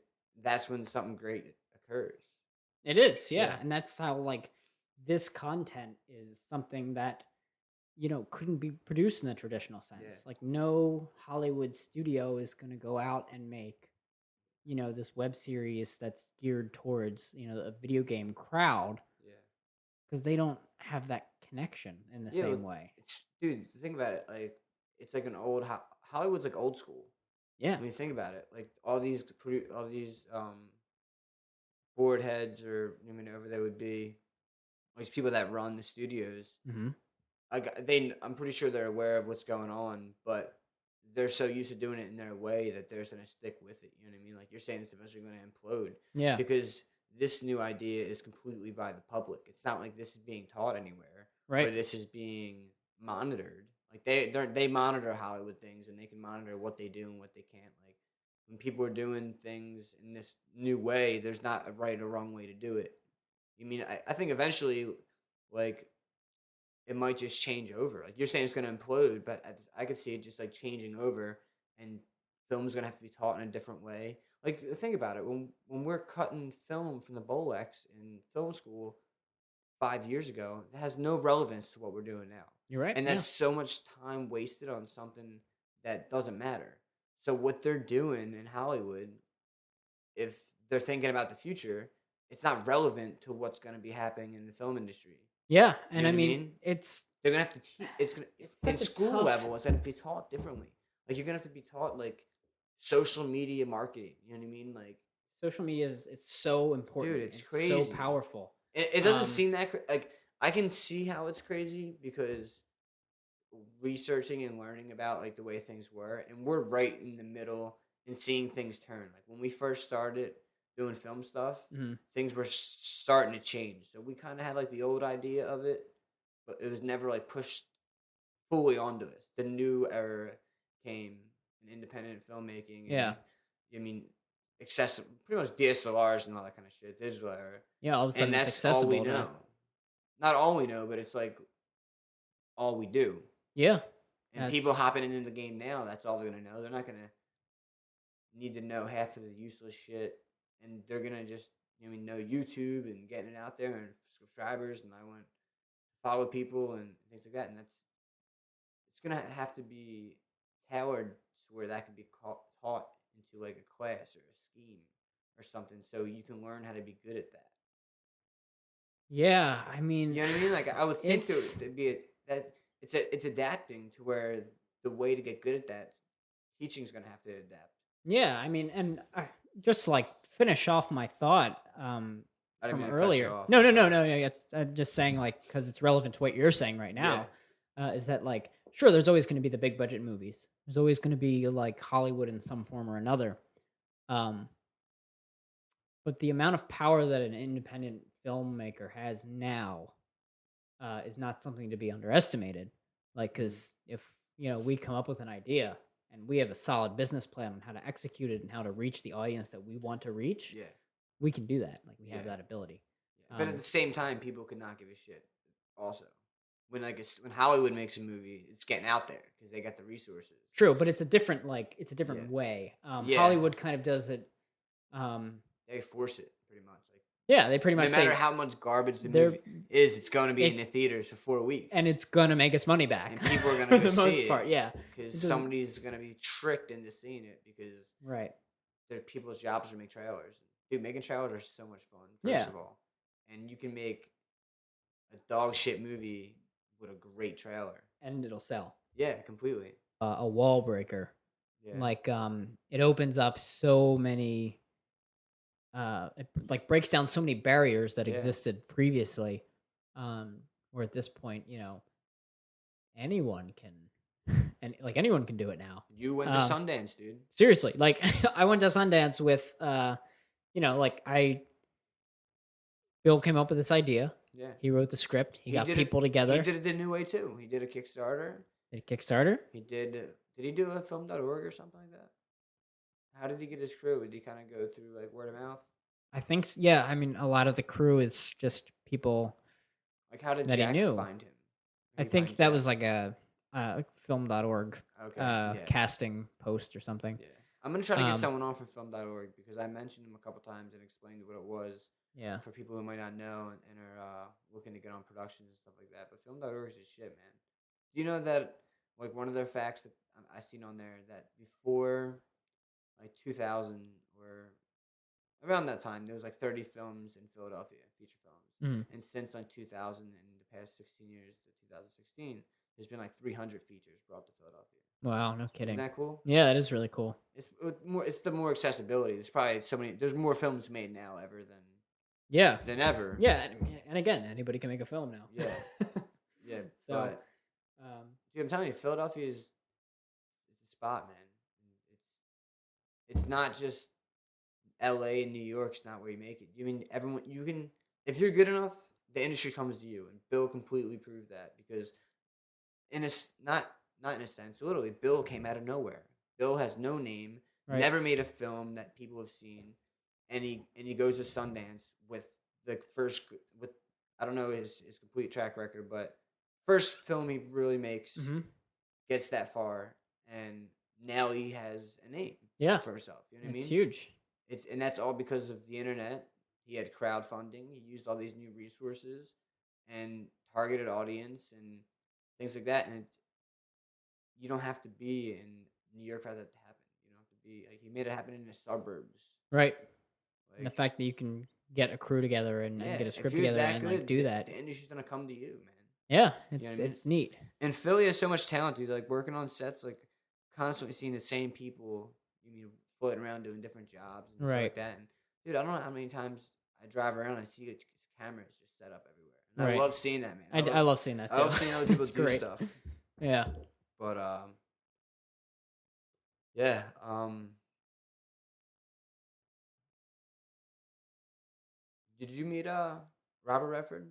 that's when something great occurs.
It is. Yeah,
Yeah,
and that's how like this content is something that couldn't be produced in the traditional
yeah,
sense. Like no Hollywood studio is going to go out and make, this web series that's geared towards, a video game crowd
yeah,
because they don't have that connection in the
yeah.
same way.
It's dude. Think about it. Like it's like an old Hollywood's like old school.
Yeah.
When you think about it, like all these board heads or I mean whoever they would be, these people that run the studios,
Mhm.
I'm pretty sure they're aware of what's going on, but they're so used to doing it in their way that they're just gonna stick with it. You know what I mean? Like you're saying, it's eventually gonna implode
Yeah.
because this new idea is completely by the public. It's not like this is being taught anywhere or
Right.
this is being monitored. Like they monitor Hollywood things and they can monitor what they do and what they can't. Like when people are doing things in this new way, there's not a right or wrong way to do it. You mean I think eventually, like it might just change over. Like you're saying, it's going to implode, but I could see it just like changing over, and film's going to have to be taught in a different way. Like think about it when we're cutting film from the Bolex in film school 5 years ago, that has no relevance to what we're doing now,
You're right.
and
Yeah.
that's so much time wasted on something that doesn't matter. So what they're doing in Hollywood, if they're thinking about the future, it's not relevant to what's going to be happening in the film industry.
Yeah,
You
and
know
I
what I
mean,
mean?
it's
They're gonna have to teach. It's gonna
it's
in
such a
school
tough.
level. It's gonna be taught differently. Like you're gonna have to be taught like social media marketing. You know what I mean? Like,
Social media is it's so
dude,
important.
it's
It's so
crazy.
powerful.
It doesn't
Um,
seem that like I can see how it's crazy because researching and learning about like the way things were, and we're right in the middle and seeing things turn. Like when we first started doing film stuff,
mhm.
things were starting to change. So we kind of had like the old idea of it, but it was never like pushed fully onto us. The new era came in independent filmmaking, and
Yeah.
I mean, accessible, pretty much DSLRs and all that kind of shit, digital era,
Yeah, all of a
and
sudden it's
that's all we
accessible
know.
to.
Not all we know, but it's like all we do.
Yeah.
And people
That's
hopping into the game now, that's all they're gonna know. They're not gonna need to know half of the useless shit, and they're gonna just know YouTube and getting it out there and subscribers, and I want to follow people and things like that, and that's it's gonna have to be tailored to where that can be taught into like a class or a scheme or something, so you can learn how to be good at that.
yeah, I mean,
You know what I mean? Like I would think
it's
there'd be that it's adapting to where the way to get good at that, teaching's gonna have to adapt.
Yeah, I mean, and just to, like, finish off my thought
I didn't
from
mean to cut you
earlier.
off.
No,
I'm
no, no,
sorry.
no, no. It's I'm just saying, like, because it's relevant to what you're saying right
Yeah.
now. Is that, like, sure? There's always going to be the big budget movies. There's always going to be like Hollywood in some form or another. Um, but the amount of power that an independent filmmaker has now is not something to be underestimated. Like,
Mhm.
because if we come up with an idea and we have a solid business plan on how to execute it and how to reach the audience that we want to reach,
Yeah.
we can do that. Like, we have
Yeah.
that ability.
Yeah. But at
Um,
the same time, people could not give a shit. Also, when Hollywood makes a movie, it's getting out there because they got the resources.
True, but it's a
Yeah.
different way.
Yeah.
Hollywood kind of does it. Um,
They force it pretty much. Like
yeah, they pretty
no
much
matter
say
how much garbage the
they're
movie is, it's going to be in
it,
the theaters for 4 weeks,
and it's gonna make its money back
and people are going to
for
go
the
see
most part.
it
Yeah,
because
it doesn't.
somebody's going to be tricked into seeing it because
Right.
their people's jobs are to make trailers. Dude, making trailers are so much fun. First
Yeah,
of all, and you can make a dog shit movie with a great trailer.
and it'll sell.
Yeah, completely.
A wall breaker.
Yeah,
Like, it opens up so many. It like breaks down so many barriers that
yeah.
existed previously. Where at this point, anyone can, and like anyone can do it now.
You went to
Um,
Sundance, dude.
Seriously, like I went to Sundance with, like Bill came up with this idea.
Yeah,
He wrote the script. He
he
got
did it.
people
He
together.
did it the new way too. He did a Kickstarter.
Did a Kickstarter.
He did. Did he do a film.org or something like that? How did he get his crew? Did he kind of go through like word of mouth?
I think, yeah. I mean, a lot of the crew is just people
Like, how did
that he
Jack
knew.
find him? How
I
did he find
think that
Jack?
was like a film.org
Okay, yeah,
casting post or something.
yeah. I'm gonna try to get
Um,
someone on for film.org because I mentioned him a couple times and explained what it was
yeah.
for people who might not know and are looking to get on productions and stuff like that. But film.org is shit, man. Do you know that like one of their facts that I seen on there that before like 2000 or around that time there was like 30 films in Philadelphia, feature films,
Mhm.
and since like 2000 in the past 16 years to 2016, there's been like 300 features brought to Philadelphia.
Wow, no
Isn't
kidding.
that cool?
Yeah, that is really cool.
It's more. It's the more accessibility. There's probably so many. There's more films made now ever
Yeah.
than ever.
Yeah, and again, anybody can make a film now.
Yeah, yeah.
So,
But
um,
dude, I'm telling you, Philadelphia is it's a spot, man. It's not just L.A. and New York's not where you make it. You mean everyone? You can if you're good enough, the industry comes to you, and Bill completely proved that because not in a sense, literally, Bill came out of nowhere. Bill has no name,
right.
never made a film that people have seen, and he goes to Sundance with the first with I don't know his complete track record, but first film he really makes
Hmm.
gets that far, and now he has a name
Yeah,
for himself. You know what I
it's
mean?
huge.
And that's all because of the internet. He had crowdfunding. He used all these new resources and targeted audience and things like that. And you don't have to be in New York for that to happen. You don't have to be like he made it happen in the suburbs.
Right. And the
Like
fact that you can get a crew together and
yeah,
get a
if
script
you're
together
that
and like
good,
do that.
the industry's gonna come to you, man.
Yeah,
You know
it's
what I mean?
it's neat.
And Philly has so much talent, dude. Like working on sets, like constantly seeing the same people. You mean floating around doing different jobs and stuff
Right.
like that. And dude, I don't know how many times I drive around and I see cameras just set up everywhere, and I
Right.
love seeing that, man.
I love seeing that
I
too.
love seeing other people
It's
do
great.
stuff.
Yeah.
But yeah. Did you meet Robert Redford?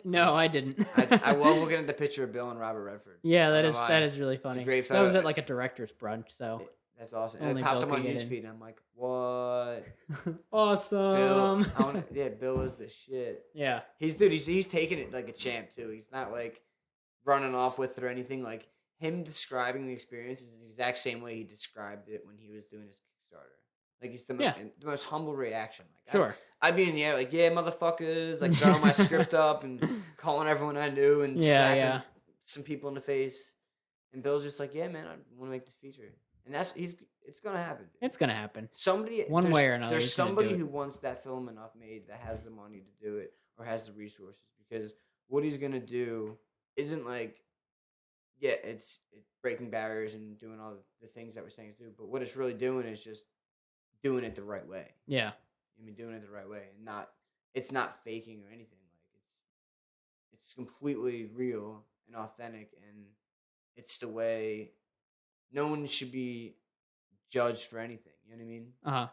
No, I didn't.
I love looking at the picture of Bill and Robert Redford.
Yeah,
I don't know
that
why.
is really
It's a
funny.
great
That was
photo.
at like a director's brunch, so
That's awesome. And
only
it popped
Bill
up on
could get in.
newsfeed, and I'm like, what?
Awesome.
Yeah, Bill is the shit.
Yeah.
He's taking it like a champ too. He's not like running off with it or anything. Like him describing the experience is the exact same way he described it when he was doing his Kickstarter. Like he's
Yeah.
the most humble reaction. Like
Sure.
I'd be in the air like, yeah, motherfuckers, like throwing my script up and calling everyone I knew and slapping some people in the face. And Bill's just like, yeah, man, I want to make this feature, and it's gonna happen.
It's gonna happen.
Somebody
One way or another.
There's
he's gonna do
somebody
it.
who wants that film enough made that has the money to do it or has the resources because what he's gonna do isn't like yeah, it's breaking barriers and doing all the things that we're saying to do. But what it's really doing is just doing it the right way.
Yeah.
I mean, doing it the right way, and not it's not faking or anything. Like it's completely real and authentic, and it's the way no one should be judged for anything. You know what I mean?
Uh huh.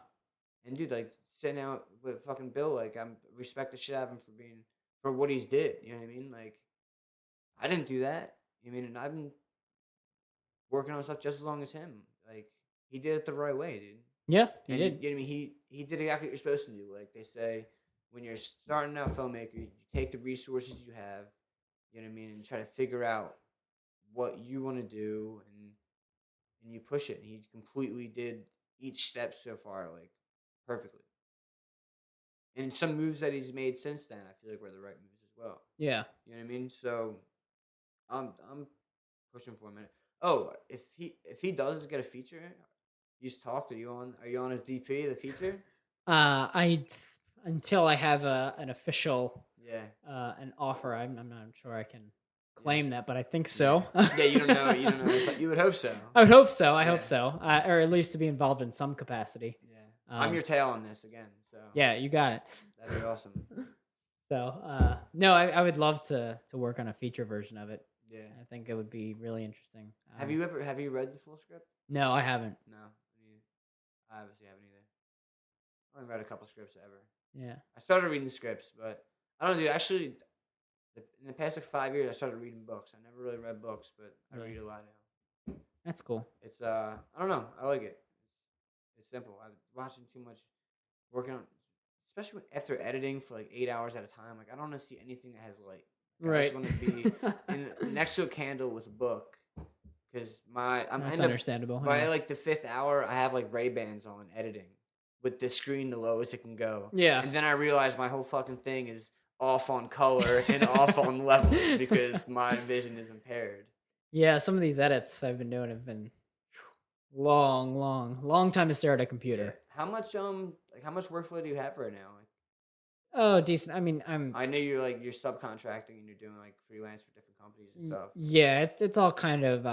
And dude, like sitting out with fucking Bill, like I'm respect the shit out of him for what he's did. You know what I mean? Like I didn't do that. You know what I mean? And I've been working on stuff just as long as him. Like he did it the right way, dude.
Yeah, he
And
did.
you know what I mean? He did exactly what you're supposed to do. Like they say, when you're starting out filmmaker, you take the resources you have, you know what I mean, and try to figure out what you want to do, and you push it. And he completely did each step so far, like perfectly. And some moves that he's made since then, I feel like were the right moves as well.
Yeah.
You know what I mean? So I'm pushing for a minute. Oh, if he does get a feature, you just talked. Are you on his DP, the feature?
I until I have an official
Yeah.
an offer, I'm not sure I can
Yeah.
claim that, but I think
Yeah.
so.
Yeah, you don't know. You don't know. It's like, you would hope so.
I would hope so. I hope
Yeah.
so, or at least to be involved in some capacity.
Yeah. I'm
Um,
your tail on this again, so
yeah, you got it.
that'd be awesome.
So, no, I would love to work on a feature version of it.
Yeah.
I think it would be really interesting.
Have you read the full script?
No, I haven't.
No. I obviously haven't either. I only read a couple scripts ever.
Yeah.
I started reading scripts, but I don't know, dude. Actually, in the past like 5 years, I started reading books. I never really read books, but I
Really?
read a lot now.
That's cool.
It's I don't know. I like it. It's simple. I'm watching too much, working on, especially after editing for like 8 hours at a time. Like I don't want to see anything that has light. Like, I just
Right.
want to be next to a candle with a book, because I'm
That's
end up
understandable.
by
Yeah.
like the fifth hour, I have like Ray-Bans on editing with the screen the lowest it can go,
Yeah.
and then I realize my whole fucking thing is off on color and off on levels because my vision is impaired.
Yeah, some of these edits I've been doing have been long time to stare at a
Yeah.
computer.
How much workflow do you have right now? Like,
Oh, decent. I mean,
I know you're subcontracting and you're doing like freelance for different companies and stuff.
yeah, it's all kind of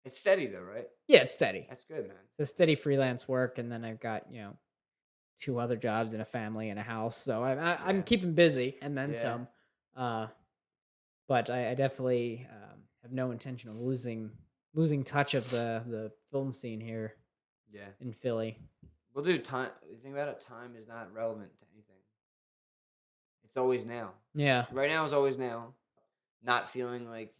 It's steady though, right?
yeah, it's steady.
That's good, man.
So steady freelance work, and then I've got two other jobs and a family and a house, so I'm
Yeah.
keeping busy, and then
Yeah.
some. Uh, but I definitely have no intention of losing touch of the film scene here
Yeah.
in Philly.
Well, dude, time. The thing about it, time is not relevant to anything. It's always now.
Yeah,
Right now is always now. Not feeling like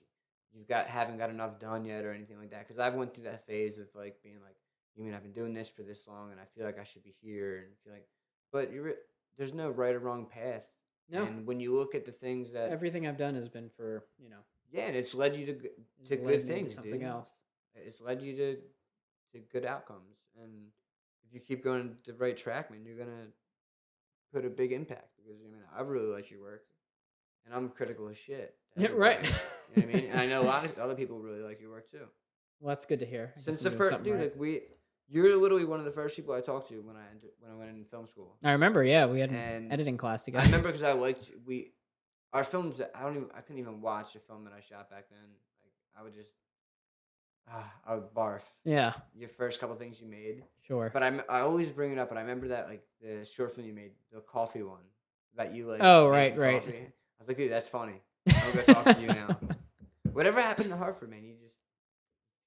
haven't got enough done yet or anything like that. Because I've went through that phase of like being like, you mean I've been doing this for this long and I feel like I should be here and feel like, but there's no right or wrong path.
no,
And when you look at the things that,
everything I've done has been for
yeah, and it's led you to
it's
to
led
good
me to
things,
something
dude.
else.
It's led you to good outcomes, and if you keep going the right track, man, you're gonna put a big impact. Because I mean, I really like your work, and I'm critical as shit to
Yeah, right.
everybody. You know what I mean? And I know a lot of other people really like your work too.
Well, that's good to hear. I guess
Since
I'm
the
doing
first,
something
dude,
right.
you're literally one of the first people I talked to when I went in film school.
I remember, yeah, we had an
And
editing class
I
together.
remember because I liked our films. I couldn't even watch the film that I shot back then. Like I would just I would barf.
Yeah,
Your first couple things you made.
sure.
But I always bring it up, and I remember that like the short film you made, the coffee one, that you like.
Oh,
making
right.
Coffee. I was like, dude, that's funny. I'm gonna go talk to you now. Whatever happened to Hartford, man?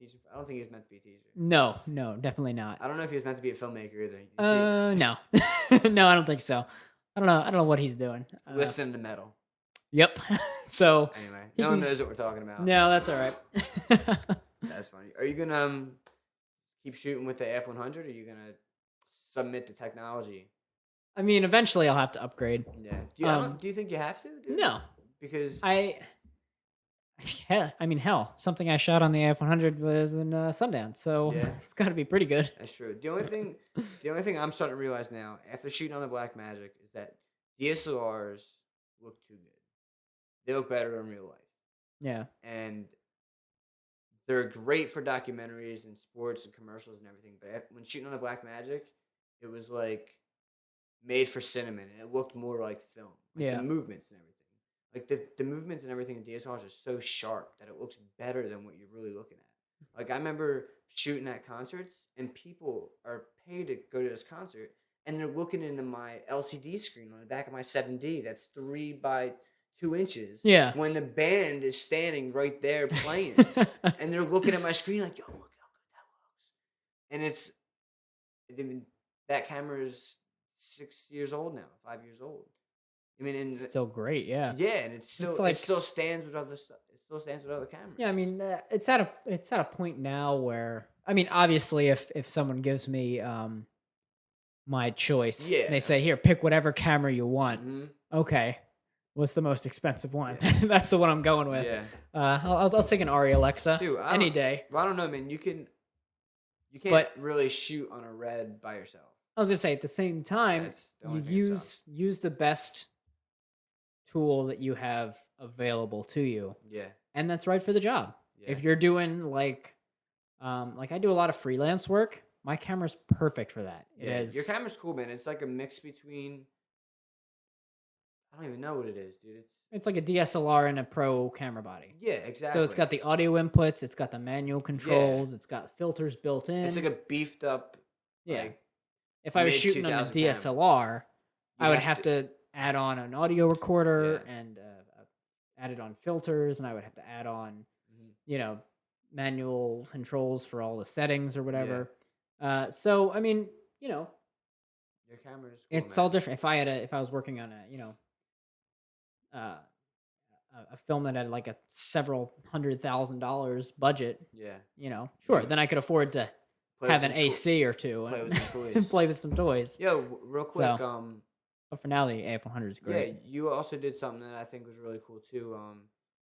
I don't think he was meant to be a teacher.
No, definitely not.
I don't know if he was meant to be a filmmaker either.
No, no, I don't think so. I don't know what he's doing.
Listen to metal.
Yep. So
Anyway,
he
no one
can-
knows what we're talking about.
no, that's all right.
That's funny. Are you gonna keep shooting with the F100? Or are you gonna submit to technology?
I mean, eventually I'll have to upgrade.
Yeah. Do you think you have to? Dude?
No,
Because
I mean, hell, something I shot on the F100 was in Sundance, so
Yeah.
it's got to be pretty good.
that's true. The only thing I'm starting to realize now, after shooting on the Black Magic, is that DSLRs look too good. They look better in real life,
Yeah,
and they're great for documentaries and sports and commercials and everything. But when shooting on the Black Magic, it was like made for cinema, and it looked more like film, like
Yeah.
the movements and everything. Like the movements and everything in DSLRs are so sharp that it looks better than what you're really looking at. Like I remember shooting at concerts and people are paid to go to this concert and they're looking into my LCD screen on the back of my 7D that's 3 by 2 inches
Yeah.
when the band is standing right there playing and they're looking at my screen like, yo, look how good that looks. And I mean, that camera is 6 years old now, 5 years old. I mean, and
Still great, yeah.
yeah, and
It's
it
like
still stands with other stuff. It still stands with other cameras.
yeah, I mean, it's at a point now where I mean, obviously, if someone gives me my choice, and they
Yeah.
say, "Here, pick whatever camera you want."
Mhm.
Okay, what's the most expensive one?
Yeah.
That's the one I'm going with.
Yeah.
I'll take an Arri Alexa
Dude,
any day.
I don't know, man. You can't
But
really shoot on a red by yourself.
I was gonna say at the same time,
That's the
you
only thing that sucks.
use the best tool that you have available to you,
Yeah.
and that's right for the job.
Yeah.
If you're doing like I do a lot of freelance work, my camera's perfect for that. It
Yeah. Your
is
camera's cool, man. It's like a mix between I don't even know what it is, dude.
it's like a DSLR and a pro camera body.
Yeah,
So it's
exactly.
got the audio inputs, it's got the manual controls, it's got filters built in.
It's like a beefed up
Yeah.
like
If I was
mid
shooting on a
2000 camera.
DSLR, I
You'd
would have to add on an audio recorder
Yeah.
and add it on filters, and I would have to add on,
Mhm.
manual controls for all the settings or
Yeah.
whatever. So I mean,
Your camera's cool,
it's all
man.
different. If I was working on uh, a film that had like a several $100,000 budget,
Yeah.
sure,
You
then I could afford to
play with
have an
some
AC or two
play
and,
with some
and
toys.
play with some toys.
Yo, real quick,
So, but for now, the AF100 is
yeah,
great.
you also did something that I think was really cool too.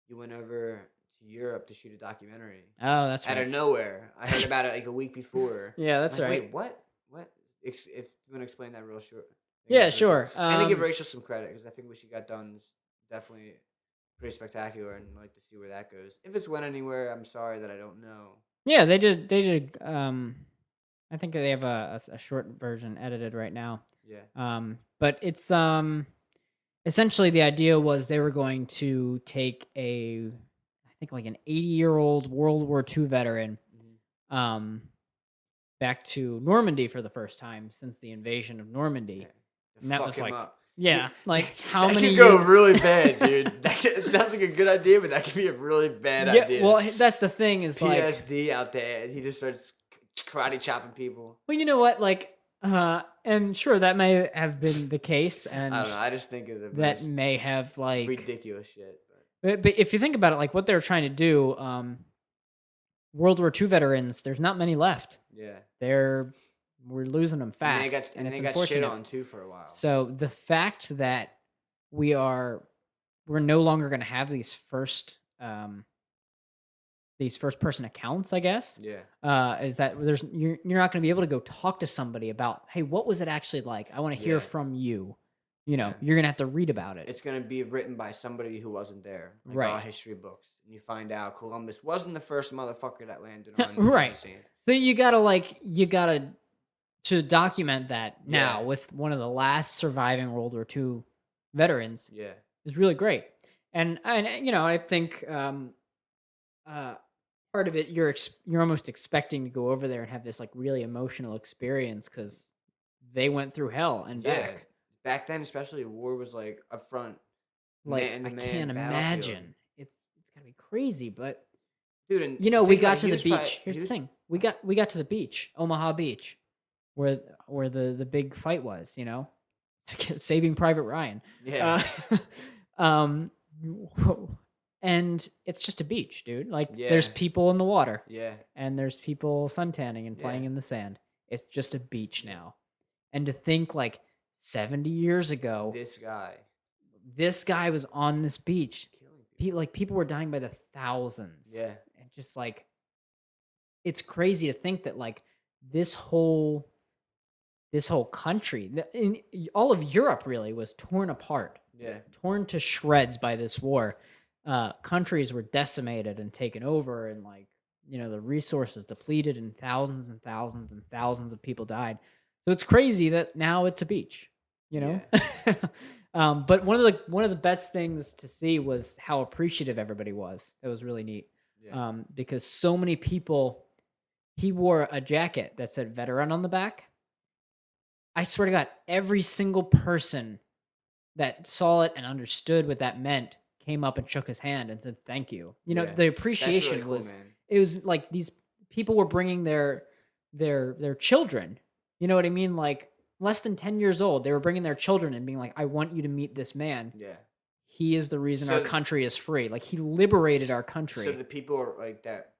You went over to Europe to shoot a documentary
Oh, that's
out of
right.
nowhere. I heard about it like a week before.
Yeah,
I'm
that's
like,
right.
wait, what? What? If you want to explain that real short. I think
Yeah,
that's really cool.
sure.
And to give Rachel some credit because I think what she got done is definitely pretty spectacular, and I'd like to see where that goes. If it's went anywhere, I'm sorry that I don't know.
Yeah, they did. They did. I think they have a short version edited right now.
Yeah.
But it's essentially the idea was they were going to take I think like an 80-year-old World War II veteran,
Mhm.
back to Normandy for the first time since the invasion of Normandy.
Yeah.
And that
Fuck
was
him
like,
up.
yeah, like how
that
many
could go
years?
really bad, dude. It sounds like a good idea, but that could be a really bad
Yeah,
idea.
well, that's the thing is like,
PSD out there, and he just starts karate chopping people.
well, you know what, like, and sure that may have been the case, and
I don't know. I just think of the
that
most
may have like,
ridiculous shit.
but if you think about it, like what they were trying to do, World War II veterans, there's not many left.
Yeah,
We're losing them fast,
and
it's
they got shit
unfortunate.
on too for a while.
So the fact that we're no longer going to have these first person accounts, I guess,
Yeah,
is that you're not going to be able to go talk to somebody about, hey, what was it actually like? I want to hear
Yeah.
from you.
Yeah.
You're going to have to read about it.
it's gonna be written by somebody who wasn't there, like
Right.
all history books, and you find out Columbus wasn't the first motherfucker that landed on
Right.
the scene.
So you gotta to document that now
Yeah.
with one of the last surviving World War II veterans
Yeah,
is really great. And I think part of it you're almost expecting to go over there and have this like really emotional experience because they went through hell and
yeah.
back.
Back then, especially, war was like up front,
Like
man
I
to man
can't
battlefield.
imagine. It's gotta be crazy, but
Dude. And
we
think
got
about it,
to
he
the
was
beach.
probably-
Here's
he
the
was-
thing: we got to the beach, Omaha Beach, where the big fight was. Saving Private Ryan.
Yeah,
Um, and it's just a beach, dude. Like there's
Yeah.
people in the water,
yeah,
and there's people suntanning and playing
Yeah.
in the sand. It's just a beach now. And to think like 70 years ago, this guy was on this beach.
killing
People were dying by the thousands.
Yeah,
And just like it's crazy to think that like this whole country, all of Europe really was torn apart,
yeah,
torn to shreds by this war. Countries were decimated and taken over, and like the resources depleted, and thousands and thousands and thousands of people died. So it's crazy that now it's a beach. you know?
Yeah.
But one of the best things to see was how appreciative everybody was. It was really neat.
Yeah.
Because so many people he wore a jacket that said veteran on the back. I swear to God, every single person that saw it and understood what that meant came up and shook his hand and said thank you. You know,
Yeah.
the
That's really
appreciation
cool,
was
man.
it was like these people were bringing their children. You know what I mean? Like less than 10 years old, they were bringing their children and being like, "I want you to meet this man.
Yeah.
He is the reason our
So
country is free." Like he liberated our
so
country.
the people are like that,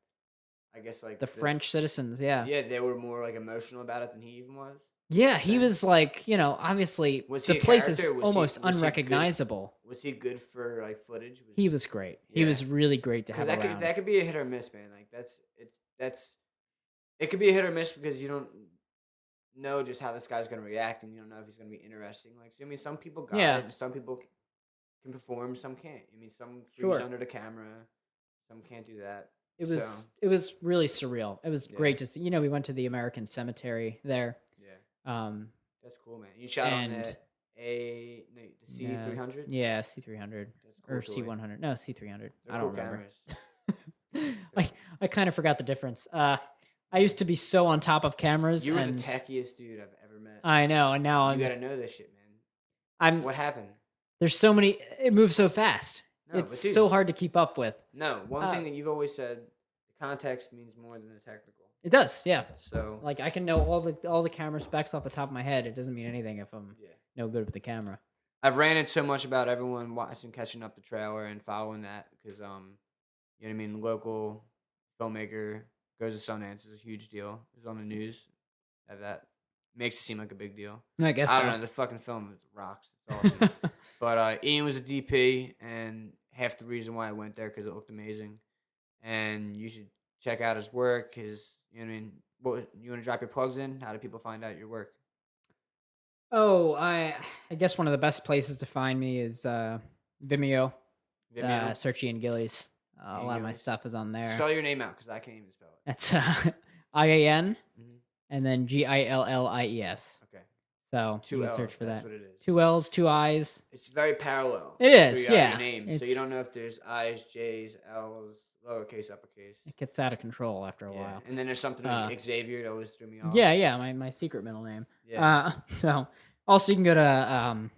I guess,
The
like,
French citizens, yeah.
yeah, they were more, like, emotional about it than he even was?
Yeah,
You're
he
saying?
was like, obviously
Was
the
he a
place is
character?
almost
Was he good
unrecognizable.
was he good for, like, footage?
He was great. He
Yeah,
was really great to
because
have around.
that could be a hit or miss, man, like, that's it could be a hit or miss because you don't know just how this guy's gonna react, and you don't know if he's gonna be interesting, like, I mean, some people got
Yeah,
it, and some people can perform, some can't. I mean, some freeze
sure.
under the camera, some can't do that.
It
So,
was it was really surreal. It was
yeah,
great to see. We went to the American cemetery there.
yeah,
Um
that's cool, man. You shot on
and
the
yeah,
C300s?
yeah, C300
That's a cool
or
toy.
C100. No, C300.
They're
I don't
cool
remember.
cameras.
I
They're
I kind of forgot the difference. I
yeah.
used to be so on top of cameras
You were the
and
techiest dude I've ever met.
I know, and now
You gotta know this shit, man.
I'm
What happened?
there's so many it moves so fast.
No,
It's
but
so
dude,
hard to keep up with.
no. One
Uh
thing that you've always said, the context means more than the technical.
it does, yeah.
So,
Like I can know all the camera specs off the top of my head. It doesn't mean anything if I'm
yeah.
no good with the camera.
I've ranted so much about everyone watching, catching up the trailer and following that because, you know what I mean? Local filmmaker goes to Sundance is a huge deal. It's on the news. That makes it seem like a big deal.
I guess
I don't
so.
know. The fucking film rocks. It's awesome. But Ian was a DP, and half the reason why I went there because it looked amazing. And you should check out his work. You know what I mean? What you want to drop your plugs in? How do people find out your work?
Oh, I guess one of the best places to find me is Vimeo.
Vimeo,
Search Ian Gillies. A
Ian
lot of my
Gillies.
stuff is on there.
Spell your name out because I can't even spell
That's IAN
it.
and then GILLIES.
Okay,
So you
two
can search
L's.
for
That's
that.
what it is.
Two L's, two I's.
It's very parallel
It is,
throughout your
yeah.
name, so you don't know if there's I's, J's, L's, lowercase, uppercase.
It gets out of control after a
Yeah,
while.
and then there's something
Uh,
with Xavier that always threw me off.
yeah, yeah. My secret middle name.
Yeah.
So also you can go to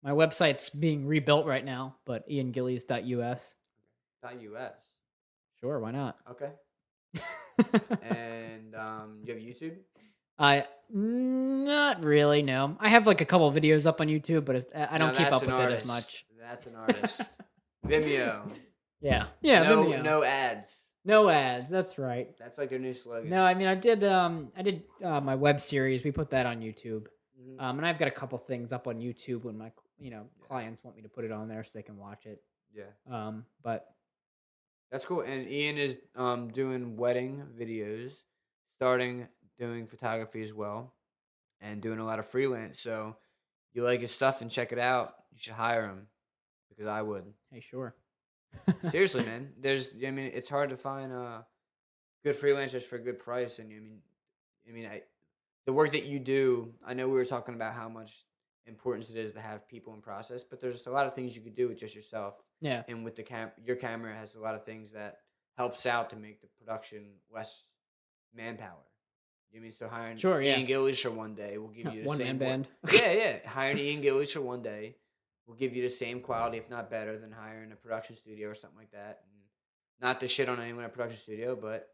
my website's being rebuilt right now, but iangillies.us.
.us.
Sure, why not?
Okay. And you have YouTube?
I not really. No, I have like a couple videos up on YouTube, but I
No,
don't keep
that's
up
an
with it as
artist.
much.
That's an artist. Vimeo.
Yeah, yeah.
No,
Vimeo.
no ads.
No ads. That's right.
That's like their new slogan.
No, I mean I did my web series. We put that on YouTube.
Mhm.
And I've got a couple things up on YouTube when my
Yeah.
clients want me to put it on there so they can watch it.
Yeah.
But
That's cool. And Ian is doing wedding videos, starting doing photography as well, and doing a lot of freelance. So you like his stuff and check it out, you should hire him because I would.
hey, sure.
Seriously, man. I mean, it's hard to find good freelancers for a good price, and the work that you do. I know we were talking about how much importance it is to have people in process, but there's a lot of things you could do with just yourself,
Yeah,
and with your camera has a lot of things that helps out to make the production less manpower. You know what I mean, so hiring
sure. Yeah,
Ian Gillies for one day will give you the
one man
same
band.
Yeah, yeah. Hiring Ian Gillies for one day will give you the same quality, if not better, than hiring a production studio or something like that. And not to shit on anyone at a production studio, but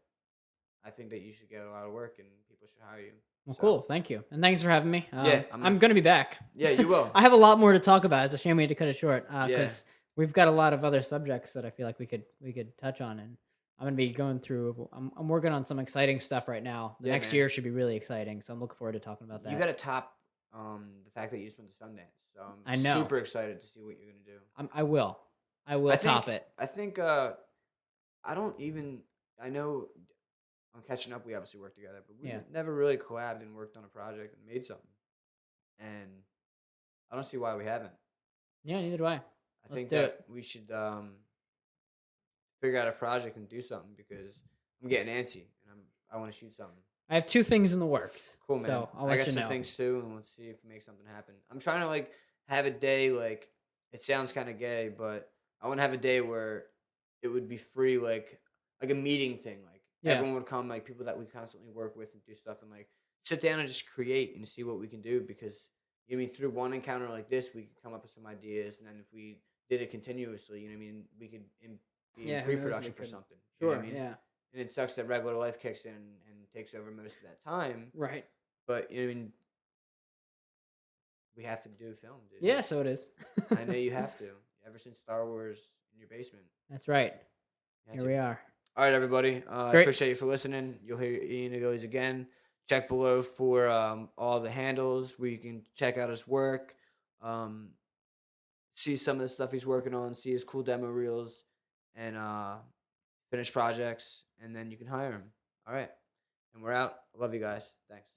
I think that you should get a lot of work and people should hire you.
Well,
So
cool. Thank you, and thanks for having me.
yeah,
I'm gonna be back.
yeah, you will.
I have a lot more to talk about. It's a shame we had to cut it short
Yeah,
because we've got a lot of other subjects that I feel like we could touch on, and I'm gonna be going through. I'm working on some exciting stuff right now. The
yeah,
next
man.
year should be really exciting, so I'm looking forward to talking about
You
that.
got to top the fact that you just went to Sundance. So
I
I'm
know.
super excited to see what you're gonna do.
I will. I will top it.
I think I don't even I know on catching up we obviously worked together, but we
Yeah.
never really collabed and worked on a project and made something. And I don't see why we haven't.
Yeah, neither do I.
I
Let's
think
do
that
it.
we should figure out a project and do something because I'm getting antsy and I want to shoot something.
I have 2 things in the works,
Cool, man.
so I'll
I
let
got
you
some
know.
things too, and let's see if we make something happen. I'm trying to like have a day like it sounds kind of gay, but I want to have a day where it would be free, like a meeting thing. Like
Yeah.
everyone would come, like people that we constantly work with and do stuff, and like sit down and just create and see what we can do. Because you know, what I mean, through one encounter like this, we could come up with some ideas, and then if we did it continuously, you know, what I mean, we could be in
Yeah, who knows, we
pre-production for
could.
something. You know what I
Sure,
mean?
yeah.
And it sucks that regular life kicks in and takes over most of that time.
Right.
But you know, what I mean, we have to do film, dude.
Yeah, so it is.
I know you have to. Ever since Star Wars in your basement,
That's right.
you have
Here
to.
we are.
All right, everybody. I
Great.
appreciate you for listening. You'll hear Ian Gillies again. Check below for all the handles where you can check out his work, um, see some of the stuff he's working on, see his cool demo reels, and finished projects, and then you can hire him. All right, and we're out. Love you guys. Thanks.